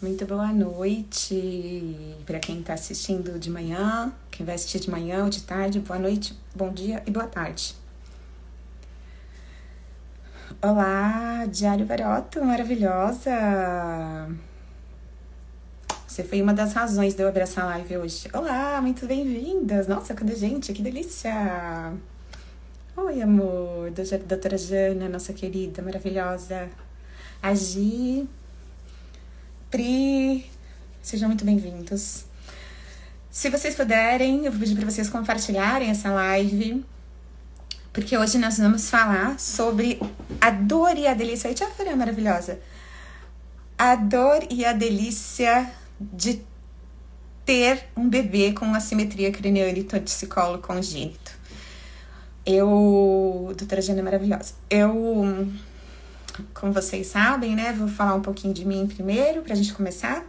Muito boa noite para quem está assistindo de manhã, quem vai assistir de manhã ou de tarde. Boa noite, bom dia e boa tarde. Olá, Diário Baroto, maravilhosa! Você foi uma das razões de eu abrir essa live hoje. Olá, muito bem-vindas! Nossa, quanta gente, que delícia! Oi, amor, doutora Jana, nossa querida, maravilhosa. A Gi, Pri, sejam muito bem-vindos. Se vocês puderem, eu vou pedir para vocês compartilharem essa live, porque hoje nós vamos falar sobre a dor e a delícia. Oi, tia Fran, maravilhosa. A dor e a delícia de ter um bebê com assimetria craniana e torcicolo congênito. Doutora Jana é maravilhosa. Como vocês sabem, né, vou falar um pouquinho de mim primeiro, pra gente começar.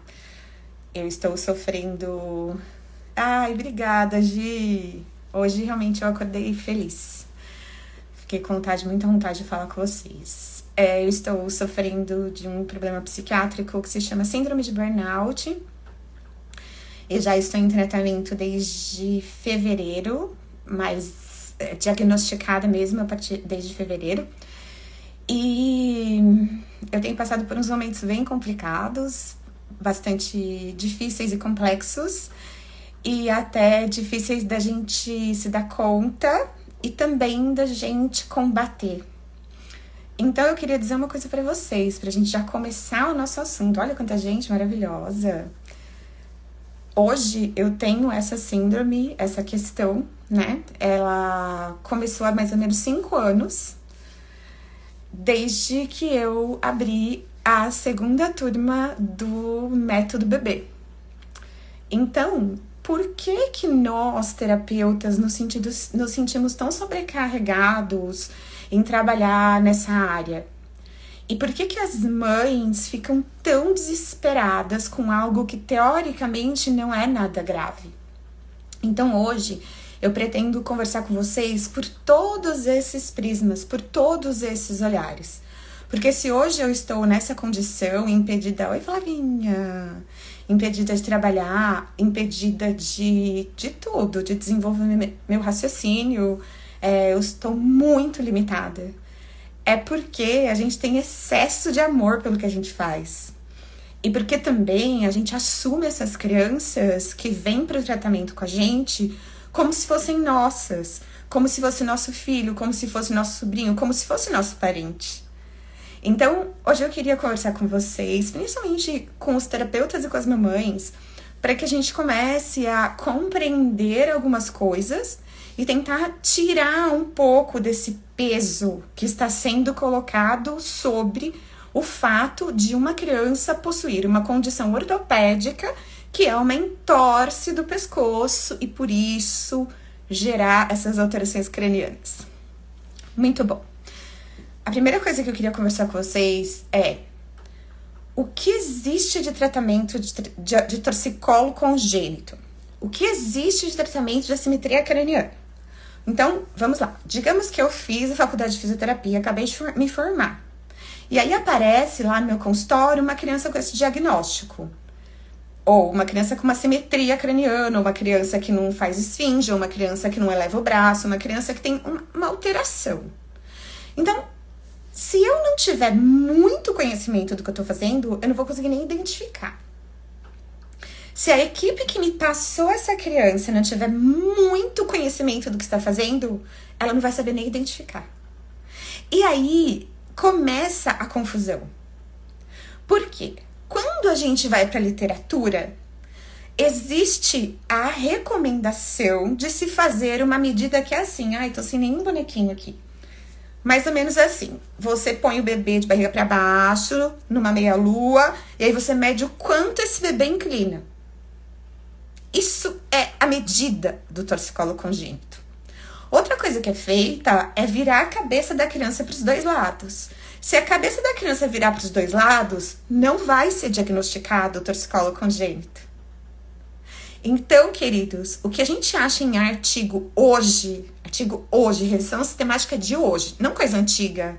Eu estou sofrendo... Ai, obrigada, Gi! Hoje, realmente, eu acordei feliz. Fiquei com muita vontade de falar com vocês. Eu estou sofrendo de um problema psiquiátrico que se chama síndrome de burnout. Eu já estou em tratamento desde fevereiro, mas diagnosticada mesmo desde fevereiro. E eu tenho passado por uns momentos bem complicados, bastante difíceis e complexos, e até difíceis da gente se dar conta e também da gente combater. Então eu queria dizer uma coisa para vocês, pra gente já começar o nosso assunto. Olha quanta gente maravilhosa! Hoje eu tenho essa síndrome, essa questão, né? Ela começou há mais ou menos 5 anos, desde que eu abri a segunda turma do Método Bebê. Então, por que nós, terapeutas, nos sentimos tão sobrecarregados em trabalhar nessa área? E por que as mães ficam tão desesperadas com algo que, teoricamente, não é nada grave? Então, hoje, eu pretendo conversar com vocês por todos esses prismas, por todos esses olhares. Porque se hoje eu estou nessa condição, impedida... Oi, Flavinha! Impedida de trabalhar, impedida de tudo, de desenvolver meu raciocínio, eu estou muito limitada. É porque a gente tem excesso de amor pelo que a gente faz. E porque também a gente assume essas crianças que vêm para o tratamento com a gente como se fossem nossas, como se fosse nosso filho, como se fosse nosso sobrinho, como se fosse nosso parente. Então, hoje eu queria conversar com vocês, principalmente com os terapeutas e com as mamães, para que a gente comece a compreender algumas coisas e tentar tirar um pouco desse peso que está sendo colocado sobre o fato de uma criança possuir uma condição ortopédica que é uma entorse do pescoço e, por isso, gerar essas alterações cranianas. Muito bom. A primeira coisa que eu queria conversar com vocês é o que existe de tratamento de torcicolo congênito? O que existe de tratamento de assimetria craniana? Então, vamos lá. Digamos que eu fiz a faculdade de fisioterapia, acabei de me formar. E aí aparece lá no meu consultório uma criança com esse diagnóstico. Ou uma criança com uma assimetria craniana, ou uma criança que não faz esfinge, ou uma criança que não eleva o braço, uma criança que tem uma alteração. Então, se eu não tiver muito conhecimento do que eu tô fazendo, eu não vou conseguir nem identificar. Se a equipe que me passou essa criança não tiver muito conhecimento do que está fazendo, ela não vai saber nem identificar. E aí começa a confusão. Por quê? Quando a gente vai para a literatura, existe a recomendação de se fazer uma medida que é assim. Ai, tô sem nenhum bonequinho aqui. Mais ou menos assim. Você põe o bebê de barriga para baixo, numa meia-lua, e aí você mede o quanto esse bebê inclina. Isso é a medida do torcicolo congênito. Outra coisa que é feita é virar a cabeça da criança para os dois lados. Se a cabeça da criança virar para os dois lados, não vai ser diagnosticado o torcicolo congênito. Então, queridos, o que a gente acha em artigo hoje, revisão sistemática de hoje, não coisa antiga,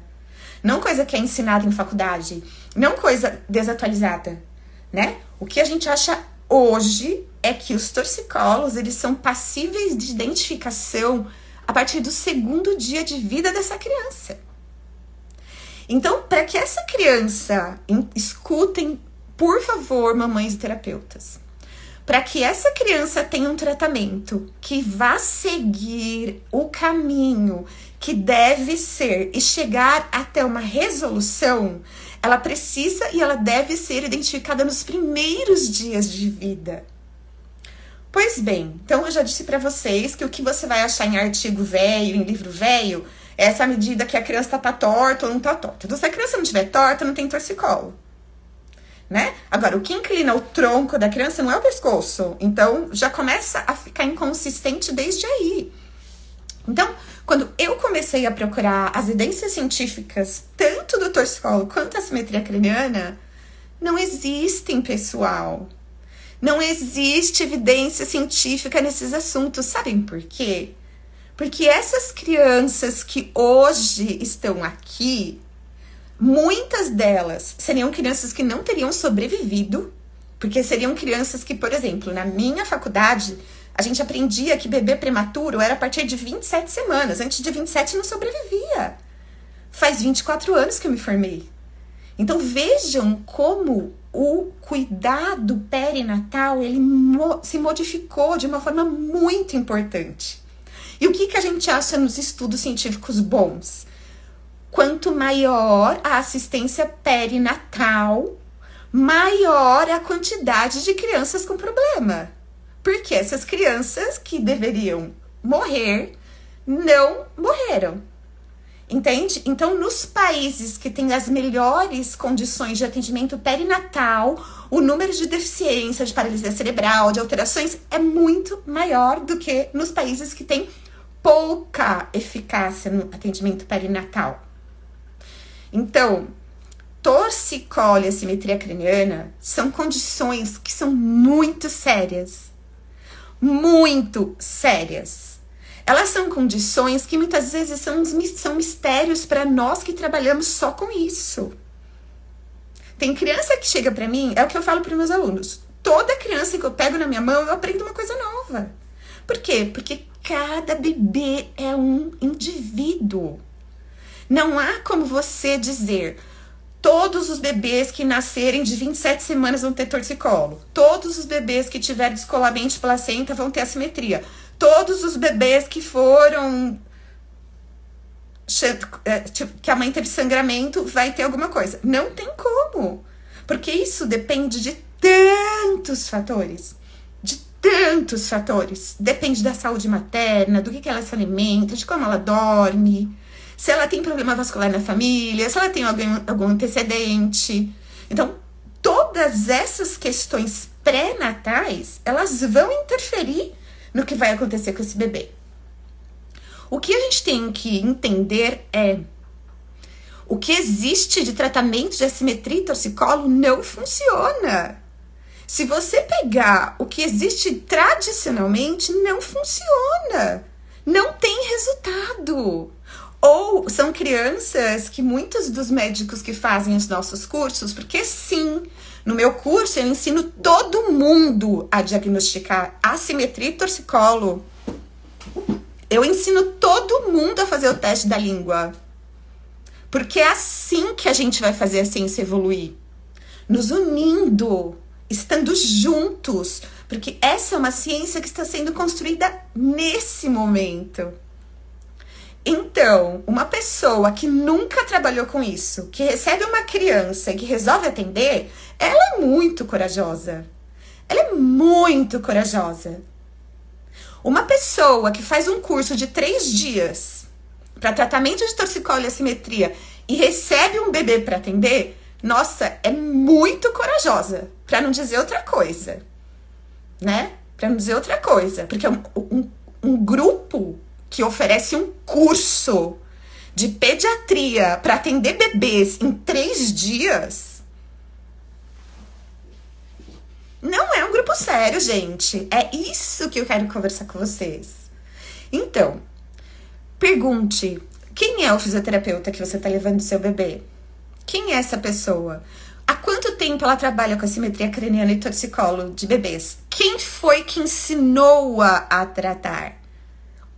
não coisa que é ensinada em faculdade, não coisa desatualizada, né? O que a gente acha hoje é que os torcicolos, eles são passíveis de identificação a partir do 2º dia de vida dessa criança. Então, para que essa criança, escutem, por favor, mamães e terapeutas, para que essa criança tenha um tratamento que vá seguir o caminho que deve ser e chegar até uma resolução, ela precisa e ela deve ser identificada nos primeiros dias de vida. Pois bem, então eu já disse para vocês que o que você vai achar em artigo velho, em livro velho, é essa medida que a criança tá torta ou não tá torta. Então, se a criança não estiver torta, não tem torcicolo, né? Agora, o que inclina o tronco da criança não é o pescoço. Então, já começa a ficar inconsistente desde aí. Então, quando eu comecei a procurar as evidências científicas, tanto do torcicolo quanto da simetria craniana, não existem, pessoal. Não existe evidência científica nesses assuntos. Sabem por quê? Porque essas crianças que hoje estão aqui, muitas delas seriam crianças que não teriam sobrevivido, porque seriam crianças que, por exemplo, na minha faculdade, a gente aprendia que bebê prematuro era a partir de 27 semanas. Antes de 27 não sobrevivia. Faz 24 anos que eu me formei. Então vejam como o cuidado perinatal ele se modificou de uma forma muito importante. E o que a gente acha nos estudos científicos bons? Quanto maior a assistência perinatal, maior a quantidade de crianças com problema. Porque essas crianças que deveriam morrer, não morreram. Entende? Então, nos países que têm as melhores condições de atendimento perinatal, o número de deficiência, de paralisia cerebral, de alterações é muito maior do que nos países que têm pouca eficácia no atendimento perinatal. Então, torcicolo e assimetria craniana são condições que são muito sérias. Muito sérias. Elas são condições que muitas vezes são mistérios para nós que trabalhamos só com isso. Tem criança que chega para mim, é o que eu falo para meus alunos. Toda criança que eu pego na minha mão, eu aprendo uma coisa nova. Por quê? Porque cada bebê é um indivíduo. Não há como você dizer... Todos os bebês que nascerem de 27 semanas vão ter torcicolo. Todos os bebês que tiverem descolamento de placenta vão ter assimetria. Todos os bebês que foram... que a mãe teve sangramento vai ter alguma coisa. Não tem como. Porque isso depende de tantos fatores. De tantos fatores. Depende da saúde materna, do que ela se alimenta, de como ela dorme... Se ela tem problema vascular na família, se ela tem algum antecedente. Então, todas essas questões pré-natais, elas vão interferir no que vai acontecer com esse bebê. O que a gente tem que entender é o que existe de tratamento de assimetria e torcicolo não funciona. Se você pegar o que existe tradicionalmente, não funciona. Não tem resultado. Ou são crianças que muitos dos médicos que fazem os nossos cursos, porque sim, no meu curso eu ensino todo mundo a diagnosticar assimetria e torcicolo. Eu ensino todo mundo a fazer o teste da língua. Porque é assim que a gente vai fazer a ciência evoluir. Nos unindo, estando juntos. Porque essa é uma ciência que está sendo construída nesse momento. Então, uma pessoa que nunca trabalhou com isso, que recebe uma criança e que resolve atender, ela é muito corajosa. Ela é muito corajosa. Uma pessoa que faz um curso de 3 dias para tratamento de torcicolo e assimetria e recebe um bebê para atender, nossa, é muito corajosa, para não dizer outra coisa, né? Para não dizer outra coisa, porque um grupo que oferece um curso de pediatria para atender bebês em 3 dias, não é um grupo sério, gente. É isso que eu quero conversar com vocês. Então, pergunte, quem é o fisioterapeuta que você está levando seu bebê? Quem é essa pessoa? Há quanto tempo ela trabalha com assimetria craniana e torcicolo de bebês? Quem foi que ensinou-a a tratar?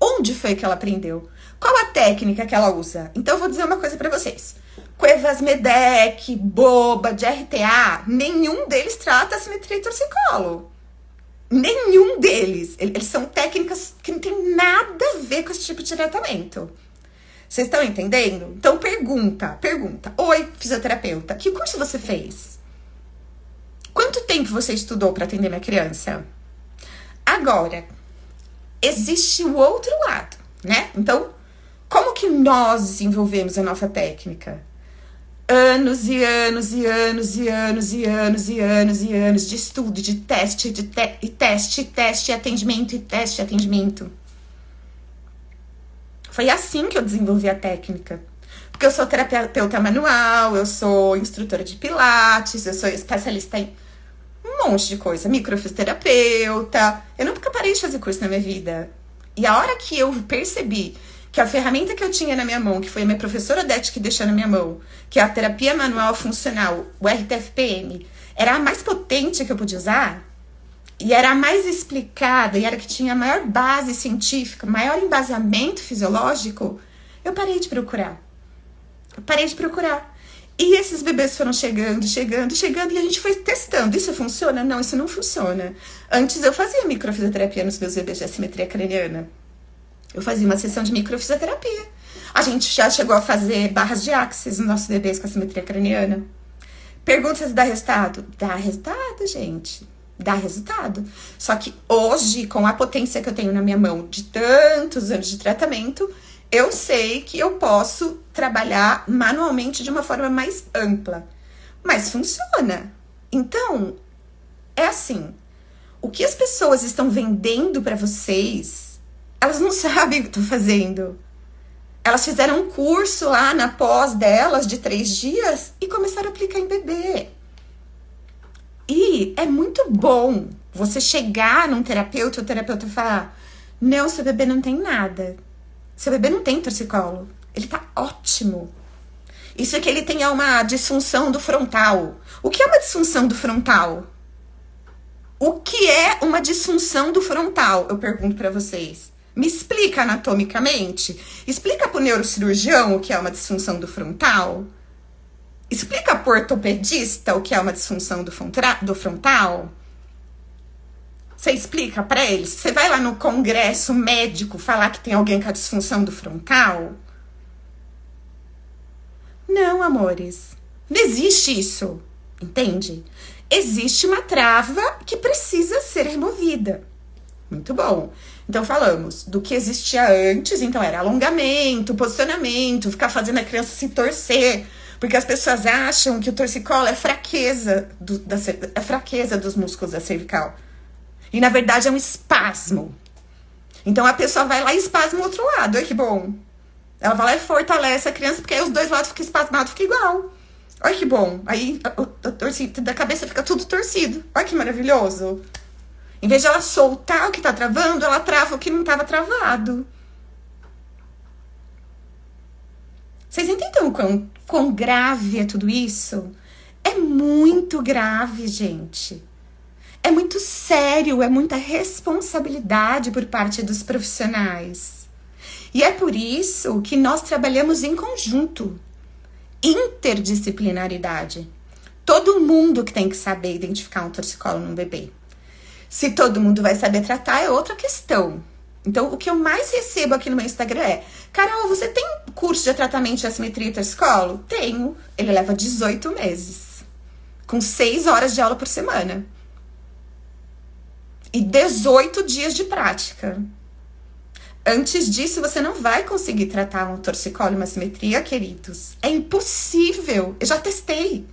Onde foi que ela aprendeu? Qual a técnica que ela usa? Então, eu vou dizer uma coisa pra vocês. Cuevas Medeck, Boba, de RTA, nenhum deles trata assimetria e torcicolo. Nenhum deles. Eles são técnicas que não tem nada a ver com esse tipo de tratamento. Vocês estão entendendo? Então, pergunta. Oi, fisioterapeuta, que curso você fez? Quanto tempo você estudou para atender minha criança? Agora, existe o outro lado, né? Então, como que nós desenvolvemos a nossa técnica? Anos e anos e anos e anos e anos e anos e anos de estudo, de teste, teste, atendimento e teste, atendimento. Foi assim que eu desenvolvi a técnica. Porque eu sou terapeuta manual, eu sou instrutora de pilates, eu sou especialista em um monte de coisa, microfisioterapeuta. Eu nunca parei de fazer curso na minha vida. E a hora que eu percebi que a ferramenta que eu tinha na minha mão, que foi a minha professora Odete que deixou na minha mão, que é a terapia manual funcional, o RTFPM, era a mais potente que eu podia usar, e era a mais explicada, e era a que tinha a maior base científica, maior embasamento fisiológico, eu parei de procurar. E esses bebês foram chegando, e a gente foi testando. Isso funciona? Não, isso não funciona. Antes eu fazia microfisioterapia nos meus bebês de assimetria craniana. Eu fazia uma sessão de microfisioterapia. A gente já chegou a fazer barras de axis nos nossos bebês com assimetria craniana. Pergunta se dá resultado? Dá resultado, gente. Dá resultado. Só que hoje, com a potência que eu tenho na minha mão de tantos anos de tratamento, eu sei que eu posso trabalhar manualmente de uma forma mais ampla. Mas funciona. Então, é assim. O que as pessoas estão vendendo para vocês, elas não sabem o que estão fazendo. Elas fizeram um curso lá na pós delas de 3 dias e começaram a aplicar em bebê. E é muito bom você chegar num terapeuta e o terapeuta falar: não, seu bebê não tem nada. Seu bebê não tem torcicolo. Ele tá ótimo. Isso é que ele tenha uma disfunção do frontal. O que é uma disfunção do frontal? O que é uma disfunção do frontal? Eu pergunto pra vocês. Me explica anatomicamente. Explica pro neurocirurgião o que é uma disfunção do frontal. Explica pro ortopedista o que é uma disfunção do frontal. Você explica pra eles? Você vai lá no congresso médico falar que tem alguém com a disfunção do frontal? Não, amores. Não existe isso. Entende? Existe uma trava que precisa ser removida. Muito bom. Então, falamos do que existia antes. Então, era alongamento, posicionamento, ficar fazendo a criança se torcer. Porque as pessoas acham que o torcicolo é fraqueza, fraqueza dos músculos da cervical. E, na verdade, é um espasmo. Então, a pessoa vai lá e espasma o outro lado. Olha que bom. Ela vai lá e fortalece a criança, porque aí os dois lados ficam espasmados, fica igual. Olha que bom. Aí, da cabeça fica tudo torcido. Olha que maravilhoso. Em vez de ela soltar o que tá travando, ela trava o que não tava travado. Vocês entendem quão grave é tudo isso? É muito grave, gente. É muito sério, é muita responsabilidade por parte dos profissionais. E é por isso que nós trabalhamos em conjunto. Interdisciplinaridade. Todo mundo que tem que saber identificar um torcicolo num bebê. Se todo mundo vai saber tratar é outra questão. Então, o que eu mais recebo aqui no meu Instagram é: Carol, você tem curso de tratamento de assimetria e torcicolo? Tenho. Ele leva 18 meses. Com 6 horas de aula por semana. E 18 dias de prática. Antes disso, você não vai conseguir tratar um torcicolo e uma assimetria, queridos. É impossível. Eu já testei.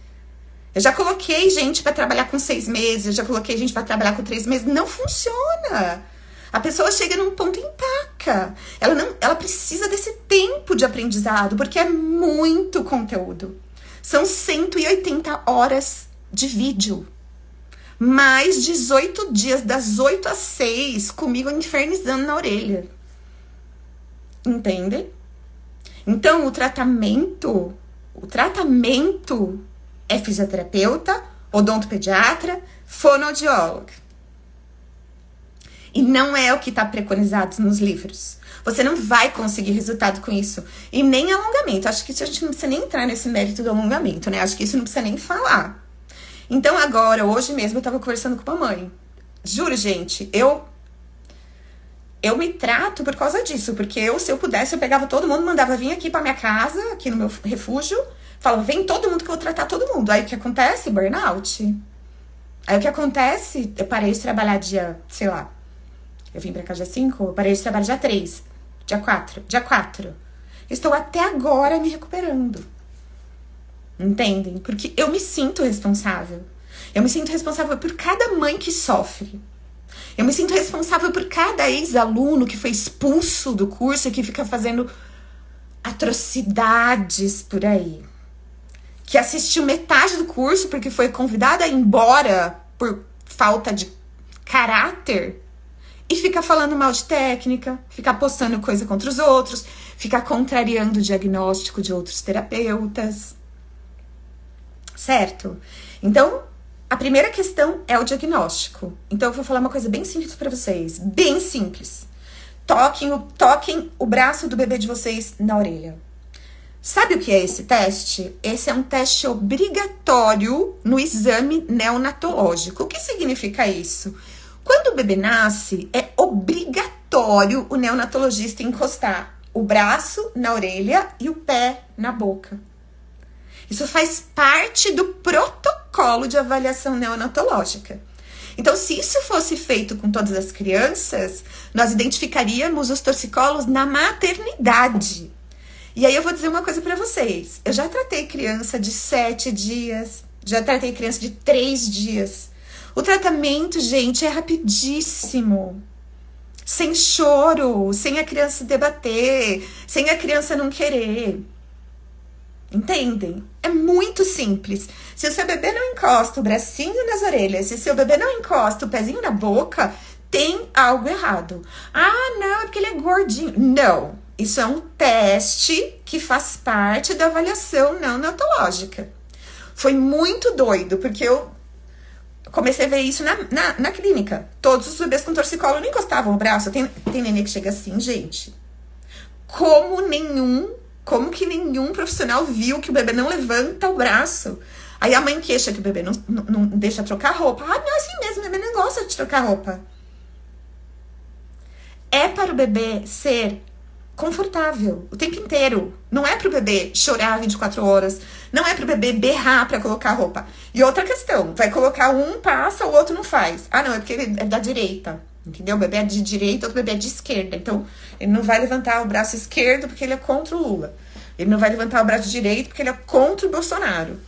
Eu já coloquei gente para trabalhar com 6 meses. Eu já coloquei gente para trabalhar com 3 meses. Não funciona. A pessoa chega num ponto e empaca. Ela precisa desse tempo de aprendizado, porque é muito conteúdo. São 180 horas de vídeo. Mais 18 dias, das 8 às 6, comigo infernizando na orelha. Entende? Então, o tratamento é fisioterapeuta odontopediatra, fonoaudióloga. E não é o que está preconizado nos livros. Você não vai conseguir resultado com isso. E nem alongamento. Acho que isso a gente não precisa nem entrar nesse mérito do alongamento, né? Acho que isso não precisa nem falar. Então agora, hoje mesmo, eu tava conversando com a mamãe. Juro, gente, eu me trato por causa disso. Porque se eu pudesse, eu pegava todo mundo, mandava vir aqui pra minha casa, aqui no meu refúgio. Falava, vem todo mundo que eu vou tratar todo mundo. Aí o que acontece? Burnout. Aí o que acontece? Eu parei de trabalhar dia, sei lá. Eu vim pra cá dia 5, eu parei de trabalhar dia 3, dia 4, dia 4. Estou até agora me recuperando. Entendem? Porque eu me sinto responsável. Eu me sinto responsável por cada mãe que sofre. Eu me sinto responsável por cada ex-aluno que foi expulso do curso e que fica fazendo atrocidades por aí. Que assistiu metade do curso porque foi convidada a ir embora por falta de caráter. E fica falando mal de técnica, fica postando coisa contra os outros, fica contrariando o diagnóstico de outros terapeutas. Certo? Então, a primeira questão é o diagnóstico. Então, eu vou falar uma coisa bem simples para vocês. Bem simples. Toquem o braço do bebê de vocês na orelha. Sabe o que é esse teste? Esse é um teste obrigatório no exame neonatológico. O que significa isso? Quando o bebê nasce, é obrigatório o neonatologista encostar o braço na orelha e o pé na boca. Isso faz parte do protocolo de avaliação neonatológica. Então, se isso fosse feito com todas as crianças, nós identificaríamos os torcicolos na maternidade. E aí eu vou dizer uma coisa para vocês. Eu já tratei criança de 7 dias, já tratei criança de 3 dias. O tratamento, gente, é rapidíssimo. Sem choro, sem a criança se debater, sem a criança não querer. Entendem? É muito simples. Se o seu bebê não encosta o bracinho nas orelhas, se o seu bebê não encosta o pezinho na boca, tem algo errado. Ah, não, é porque ele é gordinho. Não, isso é um teste que faz parte da avaliação neonatológica. Foi muito doido, porque eu comecei a ver isso na clínica. Todos os bebês com torcicolo não encostavam o braço. Tem nenê que chega assim, gente. Como que nenhum profissional viu que o bebê não levanta o braço? Aí a mãe queixa que o bebê não deixa trocar roupa. Ah, não é assim mesmo, o bebê não gosta de trocar roupa. É para o bebê ser confortável o tempo inteiro. Não é para o bebê chorar 24 horas. Não é para o bebê berrar para colocar roupa. E outra questão, vai colocar um passa, o outro não faz. Ah, não, é porque ele é da direita. Entendeu? O bebê é de direita, outro bebê é de esquerda. Então, ele não vai levantar o braço esquerdo porque ele é contra o Lula. Ele não vai levantar o braço direito porque ele é contra o Bolsonaro.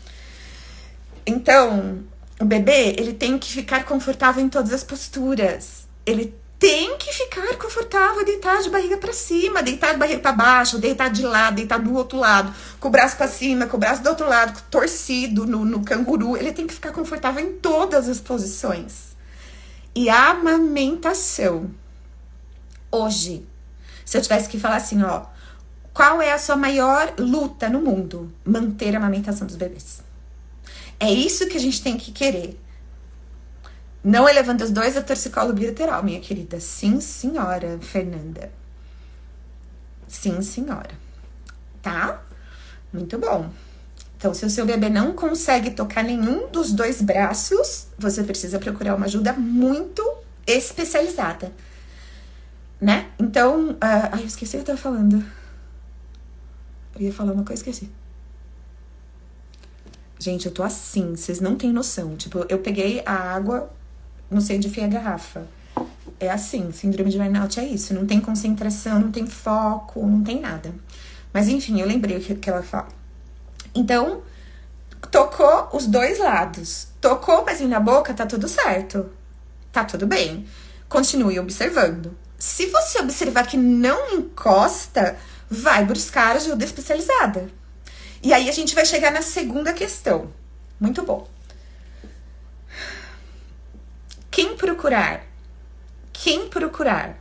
Então, o bebê, ele tem que ficar confortável em todas as posturas. Ele tem que ficar confortável, deitar de barriga pra cima, deitar de barriga pra baixo, deitar de lado, deitar do outro lado, com o braço pra cima, com o braço do outro lado, torcido no canguru. Ele tem que ficar confortável em todas as posições. E a amamentação. Hoje, se eu tivesse que falar assim, ó, qual é a sua maior luta no mundo? Manter a amamentação dos bebês. É isso que a gente tem que querer. Não elevando os dois a torcicolo bilateral, minha querida. Sim, senhora, Fernanda. Sim, senhora. Tá? Muito bom. Então, se o seu bebê não consegue tocar nenhum dos dois braços, você precisa procurar uma ajuda muito especializada. Né? Então, eu esqueci o que eu tava falando. Eu ia falar uma coisa, esqueci. Gente, eu tô assim, vocês não têm noção. Tipo, eu peguei a água, não sei onde foi a garrafa. É assim, síndrome de burnout é isso. Não tem concentração, não tem foco, não tem nada. Mas enfim, eu lembrei o que ela fala. Então, tocou os dois lados. Tocou o pezinho na boca, tá tudo certo. Tá tudo bem. Continue observando. Se você observar que não encosta, vai buscar ajuda especializada. E aí a gente vai chegar na segunda questão. Muito bom. Quem procurar? Quem procurar?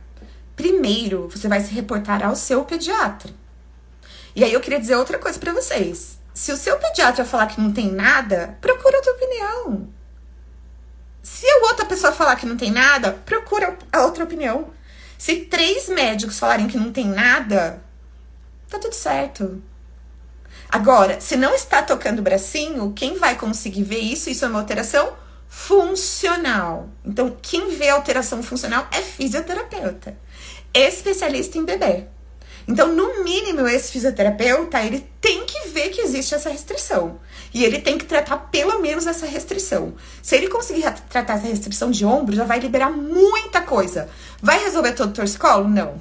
Primeiro, você vai se reportar ao seu pediatra. E aí eu queria dizer outra coisa pra vocês. Se o seu pediatra falar que não tem nada, procura outra opinião. outra pessoa falar que não tem nada, procura a outra opinião. Se 3 médicos falarem que não tem nada, tá tudo certo. Agora, se não está tocando o bracinho, quem vai conseguir ver isso? Isso é uma alteração funcional. Então, quem vê alteração funcional é fisioterapeuta, especialista em bebê. Então, no mínimo, esse fisioterapeuta, ele tem que ver que existe essa restrição. E ele tem que tratar pelo menos essa restrição. Se ele conseguir tratar essa restrição de ombro, já vai liberar muita coisa. Vai resolver todo o torcicolo? Não.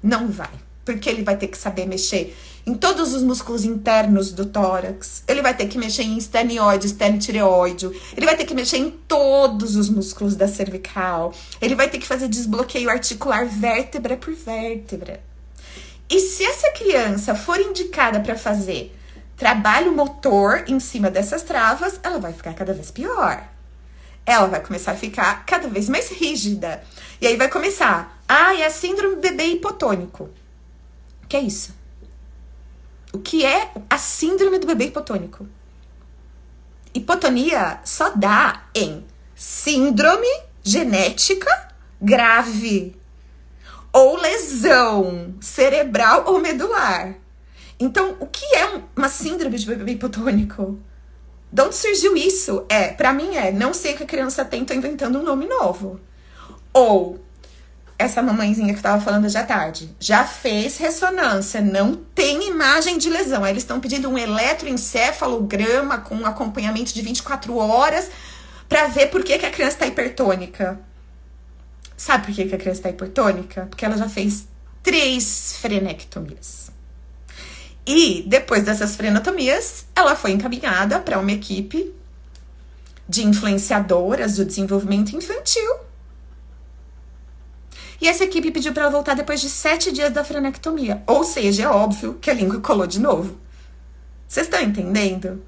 Não vai. Porque ele vai ter que saber mexer em todos os músculos internos do tórax. Ele vai ter que mexer em esternioide, esternitireoide. Ele vai ter que mexer em todos os músculos da cervical. Ele vai ter que fazer desbloqueio articular vértebra por vértebra. E se essa criança for indicada para fazer trabalho motor em cima dessas travas, ela vai ficar cada vez pior. Ela vai começar a ficar cada vez mais rígida. E aí vai começar, é a síndrome do bebê hipotônico. O que é isso? O que é a síndrome do bebê hipotônico? Hipotonia só dá em síndrome genética grave ou lesão cerebral ou medular. Então, o que é uma síndrome de bebê hipotônico? De onde surgiu isso? Pra mim não sei o que a criança tem, tô inventando um nome novo. Ou, essa mamãezinha que tava falando hoje à tarde, já fez ressonância, não tem imagem de lesão. Aí eles estão pedindo um eletroencefalograma com acompanhamento de 24 horas pra ver por que a criança tá hipertônica. Sabe por que a criança tá hipertônica? Porque ela já fez 3 frenectomias. E depois dessas frenectomias, ela foi encaminhada para uma equipe de influenciadoras do desenvolvimento infantil. E essa equipe pediu para ela voltar depois de 7 dias da frenectomia. Ou seja, é óbvio que a língua colou de novo. Vocês estão entendendo?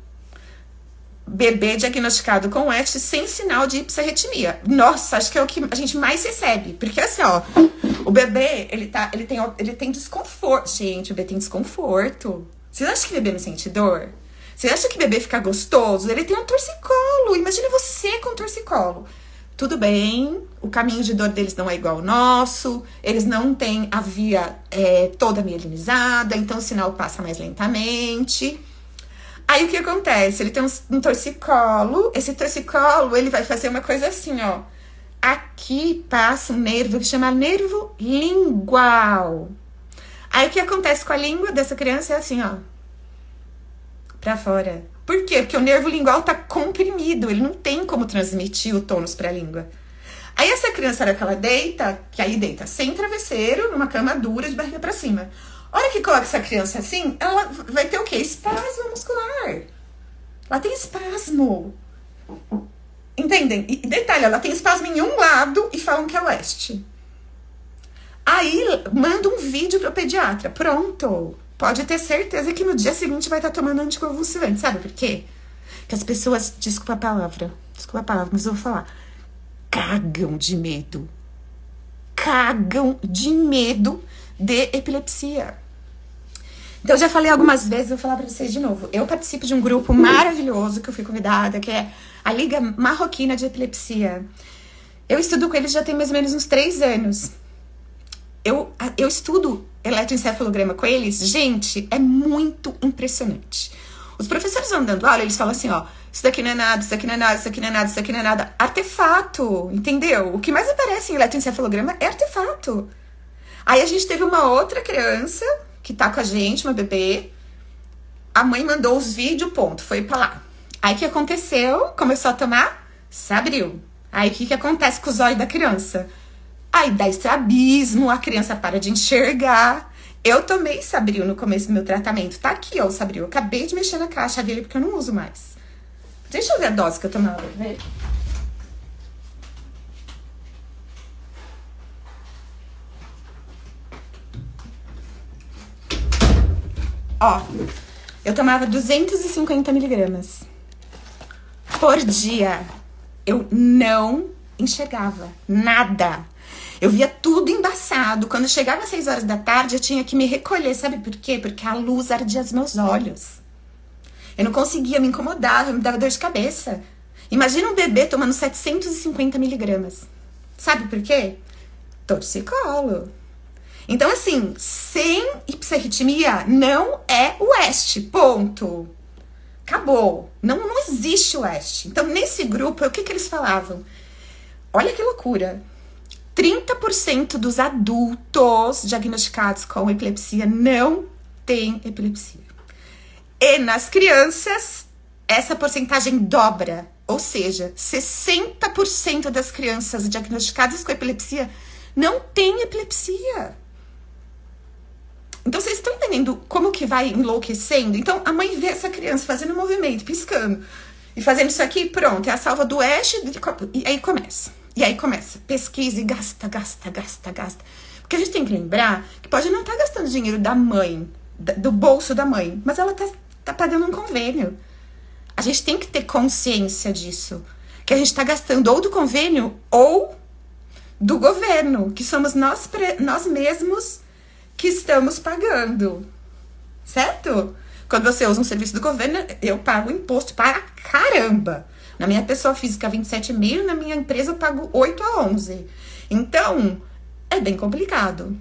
Bebê diagnosticado com EST sem sinal de hiperarritmia. Nossa, acho que é o que a gente mais recebe. Porque assim, o bebê, ele tem desconforto. Gente, o bebê tem desconforto. Vocês acham que o bebê não sente dor? Vocês acham que o bebê fica gostoso? Ele tem um torcicolo. Imagine você com um torcicolo. Tudo bem, o caminho de dor deles não é igual ao nosso. Eles não têm a via toda mielinizada, então o sinal passa mais lentamente. Aí o que acontece? Ele tem um torcicolo. Esse torcicolo, ele vai fazer uma coisa assim, ó. Aqui passa um nervo que chama nervo lingual. Aí o que acontece com a língua dessa criança é assim, ó. Pra fora. Por quê? Porque o nervo lingual tá comprimido. Ele não tem como transmitir o tônus pra língua. Aí essa criança, na hora que ela deita, que aí deita sem travesseiro, numa cama dura, de barriga pra cima. A hora que coloca essa criança assim, ela vai ter o quê? Espasmo muscular. Ela tem espasmo. Entendem? E detalhe, ela tem espasmo em um lado e falam que é oeste. Aí manda um vídeo pro pediatra. Pronto. Pode ter certeza que no dia seguinte vai estar tomando anticonvulsivante. Sabe por quê? Que as pessoas, desculpa a palavra, mas eu vou falar, cagam de medo. Cagam de medo de epilepsia. Então, eu já falei algumas vezes, vou falar pra vocês de novo. Eu participo de um grupo maravilhoso que eu fui convidada, que é a Liga Marroquina de Epilepsia. Eu estudo com eles já tem mais ou menos uns 3 anos. Eu estudo eletroencefalograma com eles. Gente, é muito impressionante. Os professores vão dando aula, eles falam assim, ó, isso daqui não é nada, isso daqui não é nada, isso daqui não é nada, isso daqui não é nada. Artefato, entendeu? O que mais aparece em eletroencefalograma é artefato. Aí a gente teve uma outra criança que tá com a gente, uma bebê. A mãe mandou os vídeos, ponto, foi pra lá. Aí o que aconteceu? Começou a tomar Sabril. Aí o que acontece com os olhos da criança? Aí dá estrabismo, a criança para de enxergar. Eu tomei Sabril no começo do meu tratamento. Tá aqui, ó, o Sabril. Eu acabei de mexer na caixa dele porque eu não uso mais. Deixa eu ver a dose que eu tomava, quer ver? Ó, eu tomava 250 miligramas por dia. Eu não enxergava nada. Eu via tudo embaçado. Quando chegava às 6 horas da tarde, eu tinha que me recolher. Sabe por quê? Porque a luz ardia os meus olhos. Eu não conseguia me incomodar, me dava dor de cabeça. Imagina um bebê tomando 750 miligramas. Sabe por quê? Torcicolo. Então, assim, sem hiperritmia não é West, ponto. Acabou. Não existe West. Então, nesse grupo, o que eles falavam? Olha que loucura. 30% dos adultos diagnosticados com epilepsia não têm epilepsia. E nas crianças, essa porcentagem dobra. Ou seja, 60% das crianças diagnosticadas com epilepsia não têm epilepsia. Então, vocês estão entendendo como que vai enlouquecendo? Então, a mãe vê essa criança fazendo um movimento, piscando, e fazendo isso aqui, pronto, é a salva do Oeste, e aí começa. E aí começa, pesquisa e gasta. Porque a gente tem que lembrar que pode não estar gastando dinheiro da mãe, do bolso da mãe, mas ela tá pagando um convênio. A gente tem que ter consciência disso. Que a gente tá gastando ou do convênio ou do governo, que somos nós mesmos que estamos pagando. Certo? Quando você usa um serviço do governo, eu pago imposto para caramba. Na minha pessoa física, 27,5, na minha empresa eu pago 8 a 11. Então, é bem complicado.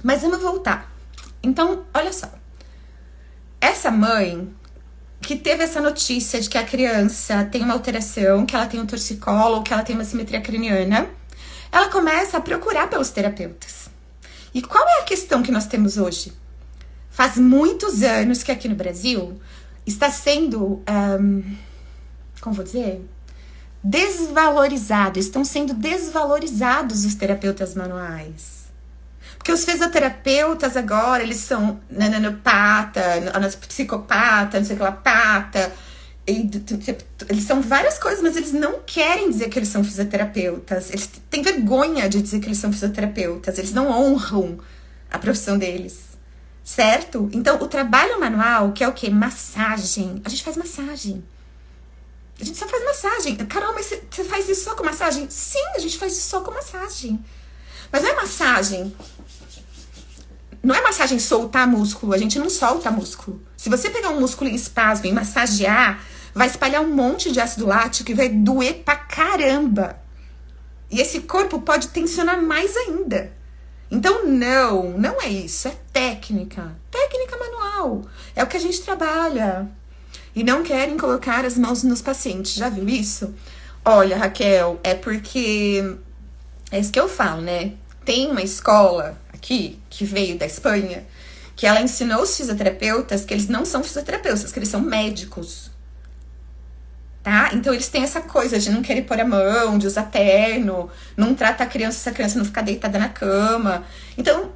Mas vamos voltar. Então, olha só. Essa mãe que teve essa notícia de que a criança tem uma alteração, que ela tem um torcicolo, que ela tem uma simetria craniana, ela começa a procurar pelos terapeutas. E qual é a questão que nós temos hoje? Faz muitos anos que aqui no Brasil está sendo, como vou dizer, desvalorizado. Estão sendo desvalorizados os terapeutas manuais. Porque os fisioterapeutas agora, eles são nanopata, psicopata, não sei o que lá, pata. Eles são várias coisas, mas eles não querem dizer que eles são fisioterapeutas. Eles têm vergonha de dizer que eles são fisioterapeutas. Eles não honram a profissão deles. Certo? Então, o trabalho manual, que é o quê? Massagem. A gente faz massagem. A gente só faz massagem. Carol, mas você faz isso só com massagem? Sim, a gente faz isso só com massagem. Mas não é massagem. Não é massagem soltar músculo. A gente não solta músculo. Se você pegar um músculo em espasmo e massagear, vai espalhar um monte de ácido lático e vai doer pra caramba. E esse corpo pode tensionar mais ainda. Então, não é isso. É técnica. Técnica manual. É o que a gente trabalha. E não querem colocar as mãos nos pacientes. Já viu isso? Olha, Raquel, é porque... É isso que eu falo, né? Tem uma escola aqui, que veio da Espanha, que ela ensinou os fisioterapeutas que eles não são fisioterapeutas, que eles são médicos. Tá? Então, eles têm essa coisa de não querer pôr a mão, de usar terno, não trata a criança se a criança não ficar deitada na cama. Então,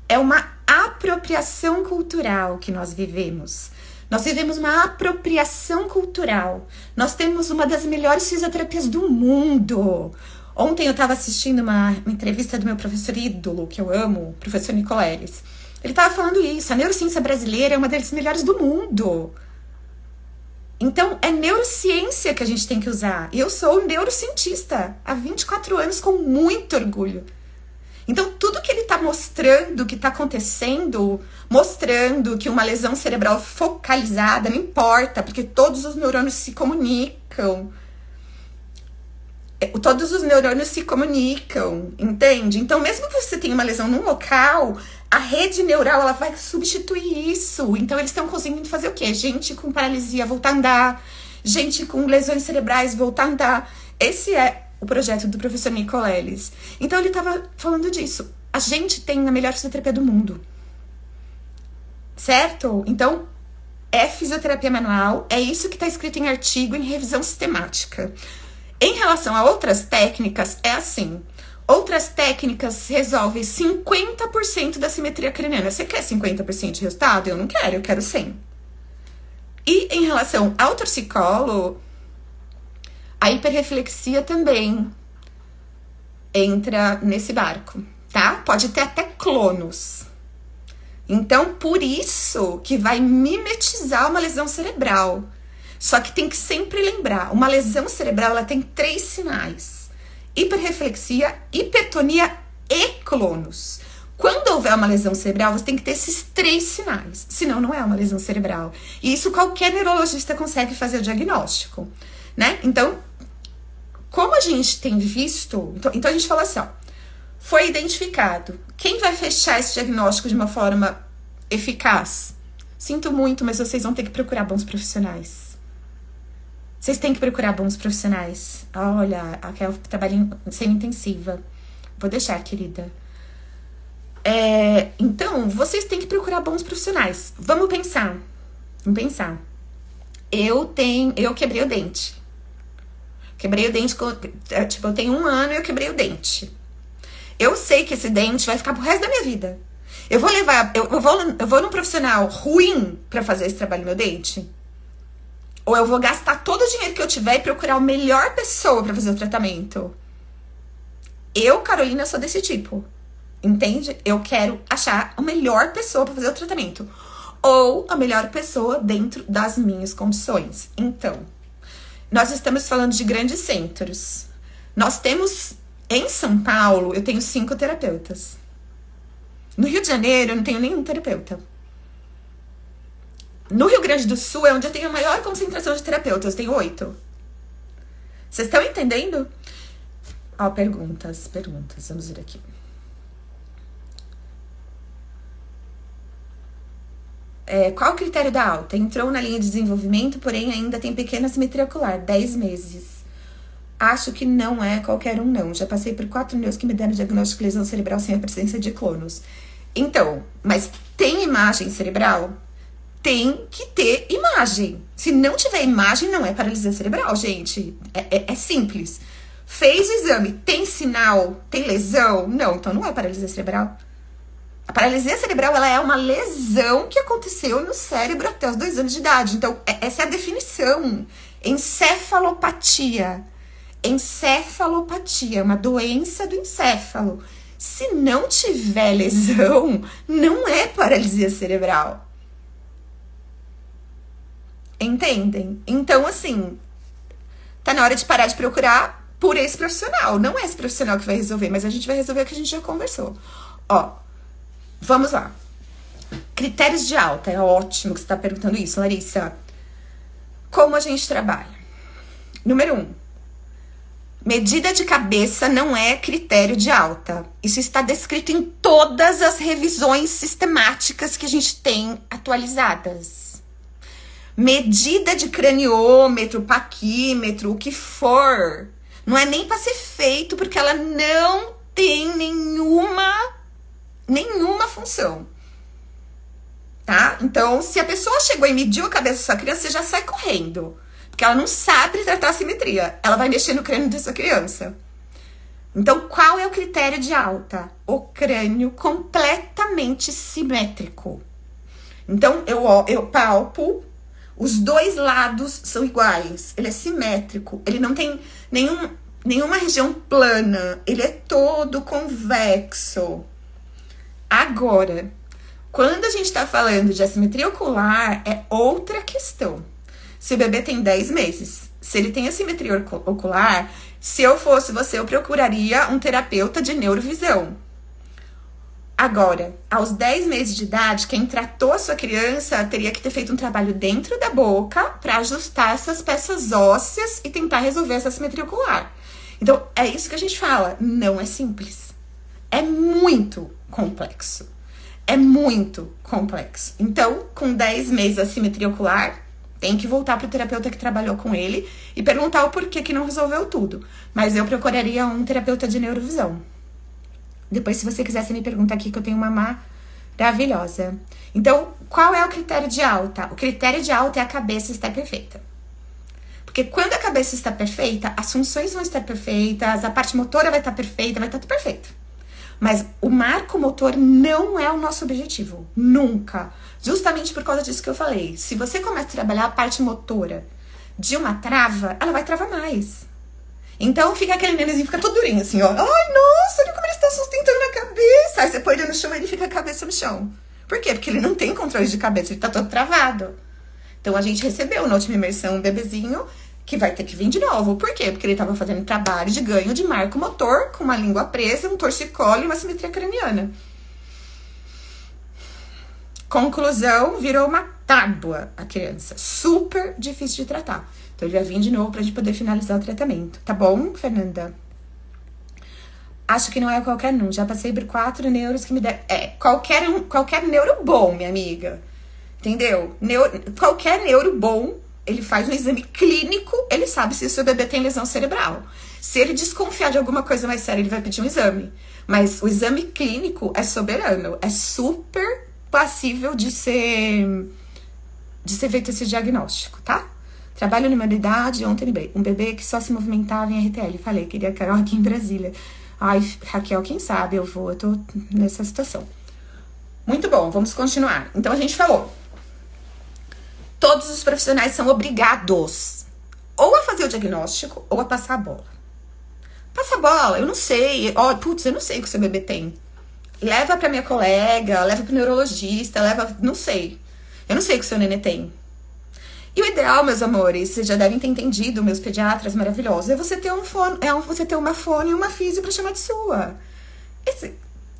é uma apropriação cultural que nós vivemos. Nós vivemos uma apropriação cultural. Nós temos uma das melhores fisioterapias do mundo. Ontem eu estava assistindo uma entrevista do meu professor ídolo, que eu amo, o professor Nicoleles. Ele estava falando isso, a neurociência brasileira é uma das melhores do mundo. Então, é neurociência que a gente tem que usar. E eu sou neurocientista há 24 anos com muito orgulho. Então, tudo que ele está mostrando, que está acontecendo, mostrando que uma lesão cerebral focalizada, não importa, porque todos os neurônios se comunicam. Todos os neurônios se comunicam, entende? Então, mesmo que você tenha uma lesão num local, a rede neural ela vai substituir isso. Então, eles estão conseguindo fazer o quê? Gente com paralisia voltar a andar, gente com lesões cerebrais voltar a andar. Esse é o projeto do professor Nicoleles. Então, ele estava falando disso. A gente tem a melhor fisioterapia do mundo. Certo? Então, é fisioterapia manual, é isso que está escrito em artigo, em revisão sistemática. Em relação a outras técnicas, é assim. Outras técnicas resolvem 50% da simetria craniana. Você quer 50% de resultado? Eu não quero, eu quero 100%. E em relação ao torcicolo, a hiperreflexia também entra nesse barco, tá? Pode ter até clonos. Então, por isso que vai mimetizar uma lesão cerebral. Só que tem que sempre lembrar, uma lesão cerebral ela tem 3 sinais. Hiperreflexia, hipertonia e clonos. Quando houver uma lesão cerebral, você tem que ter esses 3 sinais. Senão, não é uma lesão cerebral. E isso qualquer neurologista consegue fazer o diagnóstico. né? Então, como a gente tem visto... Então a gente fala assim, ó. Foi identificado. Quem vai fechar esse diagnóstico de uma forma eficaz? Sinto muito, mas vocês vão ter que procurar bons profissionais. Vocês têm que procurar bons profissionais. Olha, a Kel trabalha em semi-intensiva. Vou deixar, querida. Então, vocês têm que procurar bons profissionais. Vamos pensar. Eu quebrei o dente. Quebrei o dente, tipo, eu tenho 1 ano e eu quebrei o dente. Eu sei que esse dente vai ficar pro resto da minha vida. Eu vou num profissional ruim pra fazer esse trabalho no meu dente? Ou eu vou gastar todo o dinheiro que eu tiver e procurar a melhor pessoa pra fazer o tratamento? Eu, Carolina, sou desse tipo. Entende? Eu quero achar a melhor pessoa pra fazer o tratamento. Ou a melhor pessoa dentro das minhas condições. Então, nós estamos falando de grandes centros. Nós temos, em São Paulo, eu tenho 5 terapeutas. No Rio de Janeiro, eu não tenho nenhum terapeuta. No Rio Grande do Sul é onde eu tenho a maior concentração de terapeutas. Eu tenho 8. Vocês estão entendendo? Ó, perguntas. Vamos ver aqui. Qual o critério da alta? Entrou na linha de desenvolvimento, porém ainda tem pequena assimetria ocular, 10 meses. Acho que não é qualquer um, não. Já passei por 4 neus que me deram diagnóstico de lesão cerebral sem a presença de clonos. Então, mas tem imagem cerebral? Tem que ter imagem. Se não tiver imagem, não é paralisia cerebral, gente. É simples. Fez o exame, tem sinal, tem lesão? Não, então não é paralisia cerebral. A paralisia cerebral, ela é uma lesão que aconteceu no cérebro até os 2 anos de idade. Então, essa é a definição. Encefalopatia. Encefalopatia, uma doença do encéfalo. Se não tiver lesão, não é paralisia cerebral. Entendem? Então, assim, tá na hora de parar de procurar por esse profissional. Não é esse profissional que vai resolver, mas a gente vai resolver o que a gente já conversou. Ó, vamos lá. Critérios de alta. É ótimo que você tá perguntando isso, Larissa. Como a gente trabalha? Número 1. Medida de cabeça não é critério de alta. Isso está descrito em todas as revisões sistemáticas que a gente tem atualizadas. Medida de craniômetro, paquímetro, o que for, não é nem para ser feito porque ela não tem nenhuma função. Tá? Então, se a pessoa chegou e mediu a cabeça da sua criança, você já sai correndo. Porque ela não sabe tratar a simetria. Ela vai mexer no crânio da sua criança. Então, qual é o critério de alta? O crânio completamente simétrico. Então, eu palpo, os 2 lados são iguais. Ele é simétrico. Ele não tem nenhuma região plana. Ele é todo convexo. Agora, quando a gente tá falando de assimetria ocular, é outra questão. Se o bebê tem 10 meses, se ele tem assimetria ocular, se eu fosse você, eu procuraria um terapeuta de neurovisão. Agora, aos 10 meses de idade, quem tratou a sua criança teria que ter feito um trabalho dentro da boca para ajustar essas peças ósseas e tentar resolver essa assimetria ocular. Então, é isso que a gente fala. Não é simples. É muito complexo. Então, com 10 meses de assimetria ocular, tem que voltar pro terapeuta que trabalhou com ele e perguntar o porquê que não resolveu tudo. Mas eu procuraria um terapeuta de neurovisão. Depois, se você quiser, você me pergunta aqui que eu tenho uma maravilhosa. Então, qual é o critério de alta? O critério de alta é a cabeça estar perfeita. Porque quando a cabeça está perfeita, as funções vão estar perfeitas, a parte motora vai estar perfeita, vai estar tudo perfeito. Mas o marco motor não é o nosso objetivo. Nunca. Justamente por causa disso que eu falei. Se você começa a trabalhar a parte motora de uma trava, ela vai travar mais. Então fica aquele nenenzinho, fica todo durinho assim, ó. Ai, nossa, olha como ele está sustentando a cabeça. Aí você põe ele no chão e ele fica a cabeça no chão. Por quê? Porque ele não tem controle de cabeça, ele tá todo travado. Então a gente recebeu na última imersão um bebezinho que vai ter que vir de novo. Por quê? Porque ele tava fazendo trabalho de ganho de marco motor, com uma língua presa, um torcicolo e uma simetria craniana. Conclusão, virou uma tábua a criança. Super difícil de tratar. Então ele vai vir de novo pra gente poder finalizar o tratamento. Tá bom, Fernanda? Acho que não é qualquer um. Já passei por 4 neuros que me deram. Qualquer neuro bom, minha amiga. Entendeu? Qualquer neuro bom, ele faz um exame clínico, ele sabe se o seu bebê tem lesão cerebral. Se ele desconfiar de alguma coisa mais séria, ele vai pedir um exame. Mas o exame clínico é soberano. É super passível de ser feito esse diagnóstico, tá? Trabalho numa unidade, ontem um bebê que só se movimentava em RTL. Falei, queria Carol aqui em Brasília. Ai, Raquel, quem sabe eu tô nessa situação. Muito bom, vamos continuar. Então a gente falou, todos os profissionais são obrigados ou a fazer o diagnóstico ou a passar a bola. Passa a bola, eu não sei. Eu não sei o que o seu bebê tem. Leva pra minha colega, leva pro neurologista, não sei. Eu não sei o que o seu nenê tem. E o ideal, meus amores, vocês já devem ter entendido, meus pediatras maravilhosos, é você ter você ter uma fono e uma físio pra chamar de sua. Esse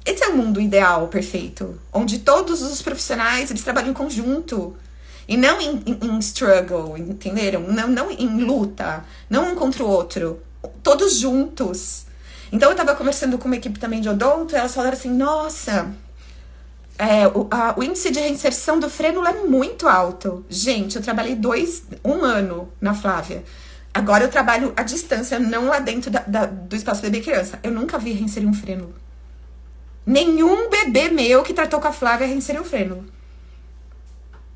é o mundo ideal, perfeito. Onde todos os profissionais, eles trabalham em conjunto. E não em struggle, entenderam? Não em luta, não um contra o outro. Todos juntos. Então eu tava conversando com uma equipe também de odonto, e elas falaram assim, nossa... o índice de reinserção do frênulo é muito alto. Gente, eu trabalhei 1 ano na Flávia. Agora eu trabalho à distância, não lá dentro do espaço bebê e criança. Eu nunca vi reinserir um frênulo. Nenhum bebê meu que tratou com a Flávia reinseriu um frênulo.